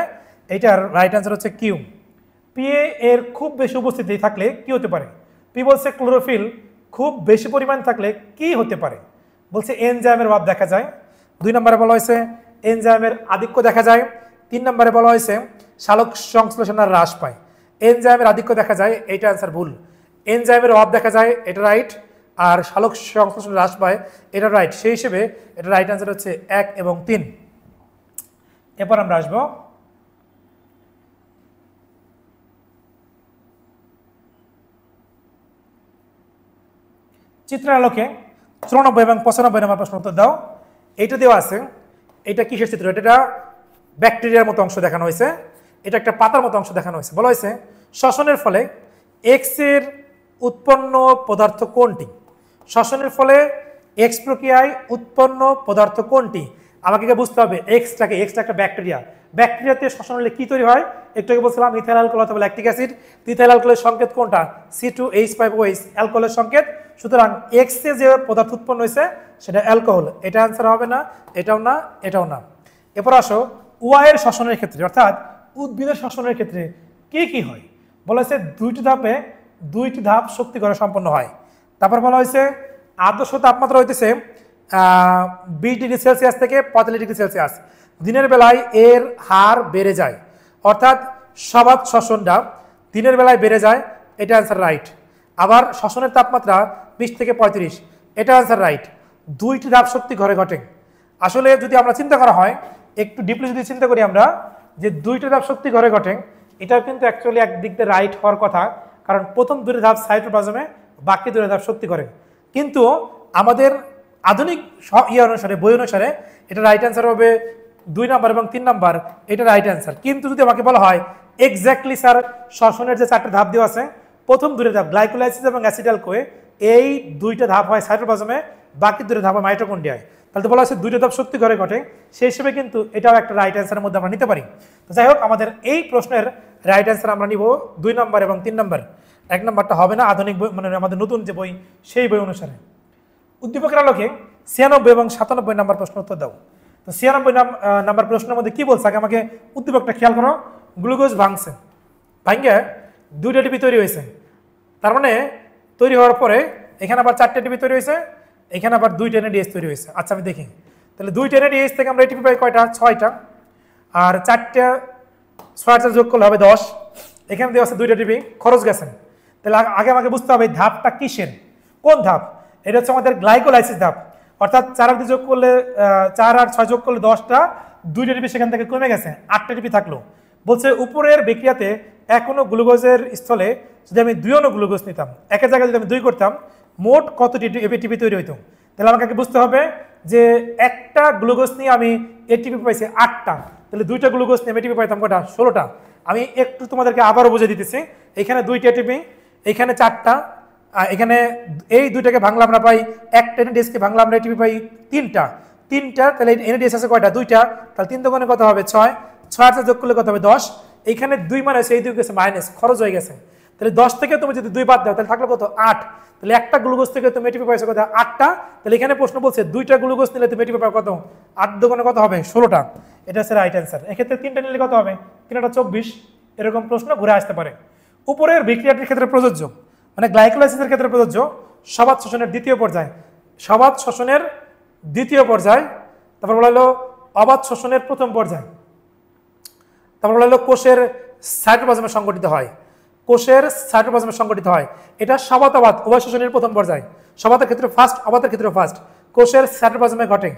Speaker 1: এইটার রাইট অ্যান্সার হচ্ছে কিউ। পি এর খুব বেশি উপস্থিতি থাকলে কি হতে পারে? পি বলছে ক্লোরোফিল খুব বেশি পরিমাণ থাকলে কি হতে পারে? বলছে এনজাইমের অভাব দেখা যায়। 2 নম্বরে বলা হয়েছে এনজাইমের আধিক্য দেখা যায়। 3 নম্বরে বলা হয়েছে সালোক সংশ্লেষণের হ্রাস পায়। এনজাইমের আধিক্য দেখা যায়, এইটা অ্যান্সার ভুল। এনজাইমের অভাব দেখা যায়, এটা রাইট। আর সালোক সংশ্লেষণ হ্রাস পায়, এটা রাইট। সেই হিসেবে এটা রাইট অ্যান্সার হচ্ছে 1 এবং 3। এরপর আমরা আসবো চিত্রের আলোকে 94 এবং 95 নম্বর প্রশ্ন উত্তর দাও। এইটা দেওয়া আছে, এটা কিসের চিত্র? এটা ব্যাকটেরিয়ার মতো অংশ দেখানো হয়েছে, এটা একটা পাতার মতো অংশ দেখানো হয়েছে। বলা হয়েছে শ্বসনের ফলে এক্স এর উৎপন্ন পদার্থ কোনটি? শ্বসনের ফলে এক্স প্রক্রিয়ায় উৎপন্ন পদার্থ কোনটি? আমাকে বুঝতে হবে এক্সটা একটা ব্যাকটেরিয়া। ব্যাকটেরিয়াতে শ্বসন হলে কি তৈরি হয়? একটু আগে বলছিলাম ইথাইল অ্যালকোহল অথবা ল্যাকটিক অ্যাসিড। ইথাইল অ্যালকোহলের সংকেত কোনটা? C2H5OH, অ্যালকোহলের সংকেত। সুতরাং এক্স এ যে পদার্থ উৎপন্ন হয়েছে সেটা অ্যালকোহল। এটা অ্যান্সার হবে না, এটাও না, এটাও না। এরপর আসো ওয়াই এর শ্বসনের ক্ষেত্রে, অর্থাৎ উদ্ভিদের শ্বসনের ক্ষেত্রে কি কি হয়? বলা হয়েছে 2টি ধাপ শক্তি করে সম্পন্ন হয়। তারপর বলা হয়েছে আদর্শ তাপমাত্রা হইতেছে 20 ডিগ্রি সেলসিয়াস থেকে 45 ডিগ্রি সেলসিয়াস। দিনের বেলায় এর হার বেড়ে যায়, অর্থাৎ স্বাভাবিক শ্বসনটা দিনের বেলায় বেড়ে যায়, এটা অ্যান্সার রাইট। আবার শ্বসনের তাপমাত্রা 20 থেকে 35, এটা অ্যান্সার রাইট। 2টি ধাপ শক্তি ঘরে ঘটে। আসলে যদি আমরা চিন্তা করা হয়, একটু ডিপলি যদি চিন্তা করি আমরা, যে 2টি ধাপ শক্তি ঘরে ঘটে, এটাও কিন্তু অ্যাকচুয়ালি একদিক দিয়ে রাইট হওয়ার কথা, কারণ প্রথম 2টি ধাপ সাইটোপ্লাজমে, বাকি 2টি ধাপ শক্তি করে। কিন্তু আমাদের আধুনিক অনুসারে, বই অনুসারে এটা রাইট অ্যান্সার হবে 2 নাম্বার এবং 3 নাম্বার, এটা রাইট অ্যান্সার। কিন্তু যদি আমাকে বলা হয় এক্স্যাক্টলি স্যার শ্বসনের যে 4টা ধাপ দেওয়া আছে, প্রথম 2টা ধাপ গ্লাইকোলাইসিস এবং অ্যাসিটাইল কোয়ে, এই 2টা ধাপ হয় সাইটোপ্লাজমে, বাকি 2টা ধাপ হয় মাইটোকন্ড্রিয়ায়। তাহলে তো বলা হচ্ছে 2টা ধাপ সত্যি করে ঘটে, সেই হিসেবে কিন্তু এটাও একটা রাইট অ্যান্সারের মধ্যে আমরা নিতে পারি। তো যাই হোক, আমাদের এই প্রশ্নের রাইট অ্যান্সার আমরা নিব 2 নম্বর এবং 3 নম্বর। 1 নম্বরটা হবে না, আধুনিক বই মানে আমাদের নতুন যে বই সেই বই অনুসারে। উদ্দীপকের আলোকে 96 এবং 97 নম্বর প্রশ্ন উত্তর দাও। তো 96 নম্বর প্রশ্নের মধ্যে কি বলছে আগে আমাকে উদ্দীপকটা খেয়াল করো। গ্লুকোজ ভাঙছে, ভাঙ্গে 2টা টিপি তৈরি হয়েছে, তার মানে তৈরি হওয়ার পরে এখানে আবার 4টা টিপি তৈরি হয়েছে, এখানে আবার 2টা এনএডিএইচ তৈরি হয়েছে। আচ্ছা আমি দেখি, তাহলে 2টা এনএডিএইচ থেকে আমরা এটিপি পাই কয়টা? 6টা, আর 4টা 6টা যোগ করলে হবে 10। এখানে দেওয়া আছে 2টা টিপি, খরচ গেছে। তাহলে আগে আমাকে বুঝতে হবে ধাপটা কিসের, কোন ধাপ? এটা হচ্ছে আমাদের গ্লাইকোলাইসিস ধাপ, অর্থাৎ 4 আর 2 যোগ করলে 4 আর 6 যোগ করলে 10টা, 2টা টিপি সেখান থেকে কমে গেছে, 8টা টিপি থাকলো। বলছে উপরের বিক্রিয়াতে এখনো গ্লুকোজের স্থলে যদি আমি 2 অণু গ্লুকোজ নিতাম, একের জায়গায় যদি আমি 2 করতাম, মোট কতটি এটিপি তৈরি হইতো? তাহলে আমাকে বুঝতে হবে যে একটা গ্লুকোজ নিয়ে আমি এটিপি পাইছি 8টা, তাহলে 2টা গ্লুকোজ নিয়ে এটিপি পাইতাম কটা? 16টা। আমি একটু তোমাদেরকে আবারও বুঝে দিতেছি, এখানে 2টা এটিপি, এখানে 4টা, এখানে এই 2টাকে ভাঙলে আমরা পাই, একটা এনএডিএইচকে ভাঙলে আমরা এটিপি পাই 3টা। তাহলে এনএডিএইচ আছে কয়টা? 2টা, তাহলে 3 দোকানে কত হবে? 6, 6 যোগ করলে কত হবে? 10। এইখানে 2 মানে আছে, এই 2 গেছে মাইনাস, খরচ হয়ে গেছে। তাহলে 10 থেকে তুমি যদি 2 বাদ দাও তাহলে থাকলো কত? 8। তাহলে একটা গ্লুকোজ থেকে তুমি এটিপি পাইছো কত? 8টা। তাহলে এখানে প্রশ্ন বলছে 2টা গ্লুকোজ নিলে তুমি এটিপি পাবে কত? 8 দোকানে কত হবে? 16টা। এটা হচ্ছে রাইট অ্যান্সার। এক্ষেত্রে 3টা নিলে কত হবে? 3টা 24। এরকম প্রশ্ন ঘুরে আসতে পারে। উপরের বিক্রিয়াটির ক্ষেত্রে প্রযোজ্য, মানে গ্লাইকোলাইসিসের ক্ষেত্রে প্রযোজ্য সবাত শ্বসনের দ্বিতীয় পর্যায়, সবাত শ্বসনের দ্বিতীয় পর্যায়, তারপর বলা হলো অবাত শ্বসনের প্রথম পর্যায়, তারপর বলা হলো কোষের সাইটোপ্লাজমে সংগঠিত হয়, কোষের সাইটোপ্লাজমে সংগঠিত হয়। এটা সবাত অবাত উভয় শ্বসনের প্রথম পর্যায়, সবাতের ক্ষেত্রে ফার্স্ট, অবাতের ক্ষেত্রে ফার্স্ট। কোষের সাইটোপ্লাজমে ঘটে,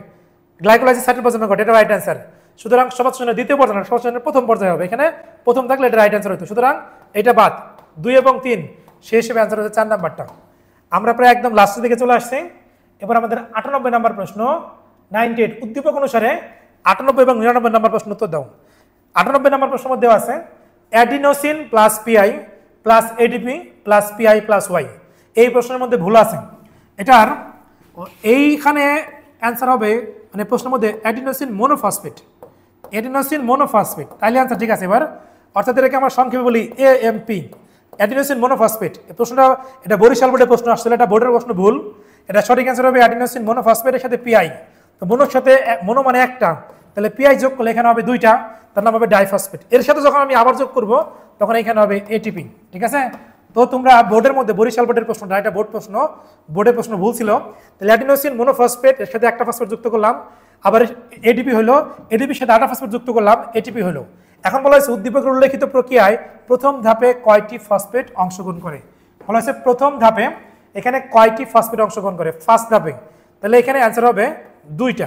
Speaker 1: গ্লাইকোলাইসিস সাইটোপ্লাজমে ঘটে, এটা রাইট অ্যান্সার। সুতরাং সবাত শ্বসনের দ্বিতীয় পর্যায় না, সবাত শ্বসনের প্রথম পর্যায় হবে। এখানে প্রথম থাকলে এটা রাইট অ্যান্সার হতো, সুতরাং এটা বাদ। 2 এবং 3 সেই হিসেবে অ্যান্সার হচ্ছে 4 নাম্বারটা। আমরা প্রায় একদম লাস্টের দিকে চলে আসছি। এবার আমাদের 98 নাম্বার প্রশ্ন, 98 উদ্দীপক অনুসারে 98 এবং 99 নাম্বার প্রশ্ন উত্তর দাও। 98 নাম্বার প্রশ্নের মধ্যে আছে adenosine plus PI plus ADP plus PI plus Y. এই প্রশ্নের মধ্যে ভুল আছে, এটার এইখানে অ্যান্সার হবে, মানে প্রশ্নের মধ্যে অ্যাডিনোসিন মোনোফসফেট, অ্যাডিনোসিন মোনোফসফেট, তাইলে অ্যান্সার ঠিক আছে। এবার অর্থাৎ এটাকে আমরা সংক্ষেপে বলি এএমপি, অ্যাডিনোসিন মোনোফসফেট। এই প্রশ্নটা এটা বরিশাল বোর্ডের প্রশ্ন আসছিল, এটা বোর্ডের প্রশ্ন ভুল। এটা সঠিক অ্যান্সার হবে অ্যাডিনোসিন মোনোফসফেটের সাথে পিআই। তো মোনোর সাথে মোনো মানে একটা, তাহলে পিআই যোগ করলে এখানে হবে 2টা, তার নাম হবে ডাইফসফেট। এর সাথে যখন আমি আবার যোগ করব তখন এখানে হবে এটিপি, ঠিক আছে। তো তোমরা বোর্ডের মধ্যে বরিশাল বোর্ডের প্রশ্নটা, এটা বোর্ড প্রশ্ন, বোর্ডের প্রশ্ন ভুল ছিল। তাহলে অ্যাডিনোসিন মোনোফসফেট এর সাথে একটা ফসফেট যুক্ত করলাম, আবার এডিপি হলো, এডিপির সাথে আটা ফসফেট যুক্ত করলাম, এটিপি হলো। এখন বলা হয়েছে উদ্দীপকের উল্লেখিত প্রক্রিয়ায় প্রথম ধাপে কয়টি ফসফেট অংশগ্রহণ করে? বলা হয়েছে প্রথম ধাপে এখানে কয়টি ফসফেট অংশগ্রহণ করে, ফার্স্ট ধাপে। তাহলে এখানে অ্যান্সার হবে 2টা।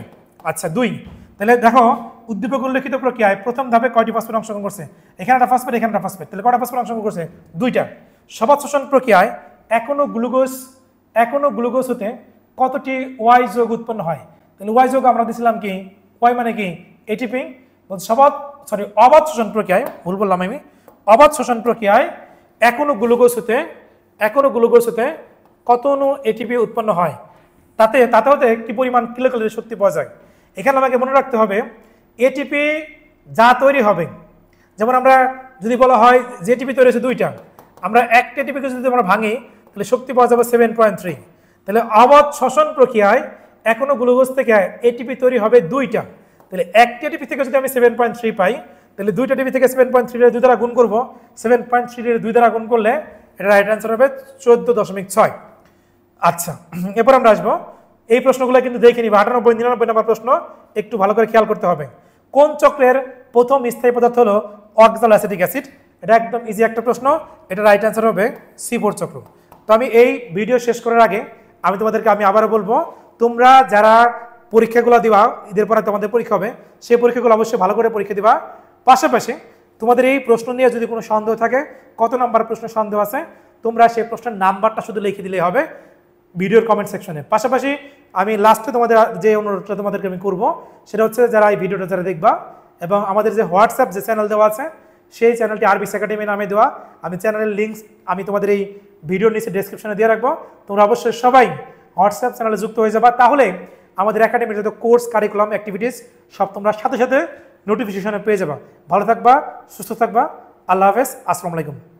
Speaker 1: আচ্ছা 2। তাহলে দেখো উদ্দীপক উল্লেখিত প্রক্রিয়ায় প্রথম ধাপে কয়টি ফসফেট অংশগ্রহণ করছে? এখানে একটা ফসফেট, এখানে একটা ফসফেট, তাহলে কয়টা ফসফেট অংশগ্রহণ করছে? 2টা। সবাত শ্বসন প্রক্রিয়ায় এখনো গ্লুকোজ হতে কতটি ওয়াই যোগ উৎপন্ন হয়? তাহলে ওয়াই যোগ আমরা দিছিলাম কি, ওয়াই মানে কি এটিপি। অবাত শ্বসন প্রক্রিয়ায়, ভুল বললাম আমি, অবাত শ্বসন প্রক্রিয়ায় এখনো গ্লুকোজ হতে কত অণু এটিপি উৎপন্ন হয়, তাতে হতে কি পরিমাণ কিলোক্যালোরি শক্তি পাওয়া যায়। এখানে আমাকে মনে রাখতে হবে এটিপি যা তৈরি হবে, যেমন আমরা যদি বলা হয় যে এটিপি তৈরি হয়েছে 2টা, আমরা একটা এটিপিকে যদি আমরা ভাঙি তাহলে শক্তি পাওয়া যাবে 7.3। তাহলে অবাত শ্বসন প্রক্রিয়ায় এখনো গ্লুকোজ থেকে এটিপি তৈরি হবে 2টা, তাহলে একটা এটিপি থেকে যদি আমি 7.3 পাই, তাহলে 2টা টিপি থেকে 7.3 এর 2 দ্বারা গুণ করব, 7.3 এর 2 দ্বারা গুণ করলে এটা রাইট অ্যান্সার হবে 14.6। আচ্ছা এরপর আমরা আসবো, এই প্রশ্নগুলো কিন্তু দেখে নিবা, 98 99 নাম্বার প্রশ্ন একটু ভালো করে খেয়াল করতে হবে। কোন চক্রের প্রথম স্থায়ী পদার্থ হলো অক্সালোঅ্যাসিটিক অ্যাসিড? এটা একদম ইজি একটা প্রশ্ন, এটা রাইট অ্যান্সার হবে C4 চক্র। তো আমি এই ভিডিও শেষ করার আগে আমি আবারও বলবো, তোমরা যারা পরীক্ষাগুলো দিবা, ঈদের পরে তোমাদের পরীক্ষা হবে, সেই পরীক্ষাগুলো অবশ্যই ভালো করে পরীক্ষা দিবা। পাশাপাশি তোমাদের এই প্রশ্ন নিয়ে যদি কোনো সন্দেহ থাকে, কত নাম্বার প্রশ্ন সন্দেহ আছে, তোমরা সেই প্রশ্নের নাম্বারটা শুধু লিখে দিলেই হবে ভিডিওর কমেন্ট সেকশনে। পাশাপাশি আমি লাস্টে তোমাদের যে অনুরোধটা তোমাদেরকে আমি করবো সেটা হচ্ছে, যারা এই ভিডিওটা যারা দেখবা এবং আমাদের যে হোয়াটসঅ্যাপ যে চ্যানেল দেওয়া আছে সেই চ্যানেলটি আরবিস একাডেমি নামে দেওয়া। আমি চ্যানেলের লিঙ্কস আমি তোমাদের এই ভিডিওর নিচে ডেসক্রিপশনে দিয়ে রাখবো। তোমরা অবশ্যই সবাই হোয়াটসঅ্যাপ চ্যানেলে যুক্ত হয়ে যাবা, তাহলে আমাদের একাডেমির যত কোর্স কারিকুলাম অ্যাক্টিভিটিস সব তোমরা সাথে সাথে নোটিফিকেশনে পেয়ে যাবা। ভালো থাকবা, সুস্থ থাকবা। আল্লাহ হাফেজ, আসসালামু আলাইকুম।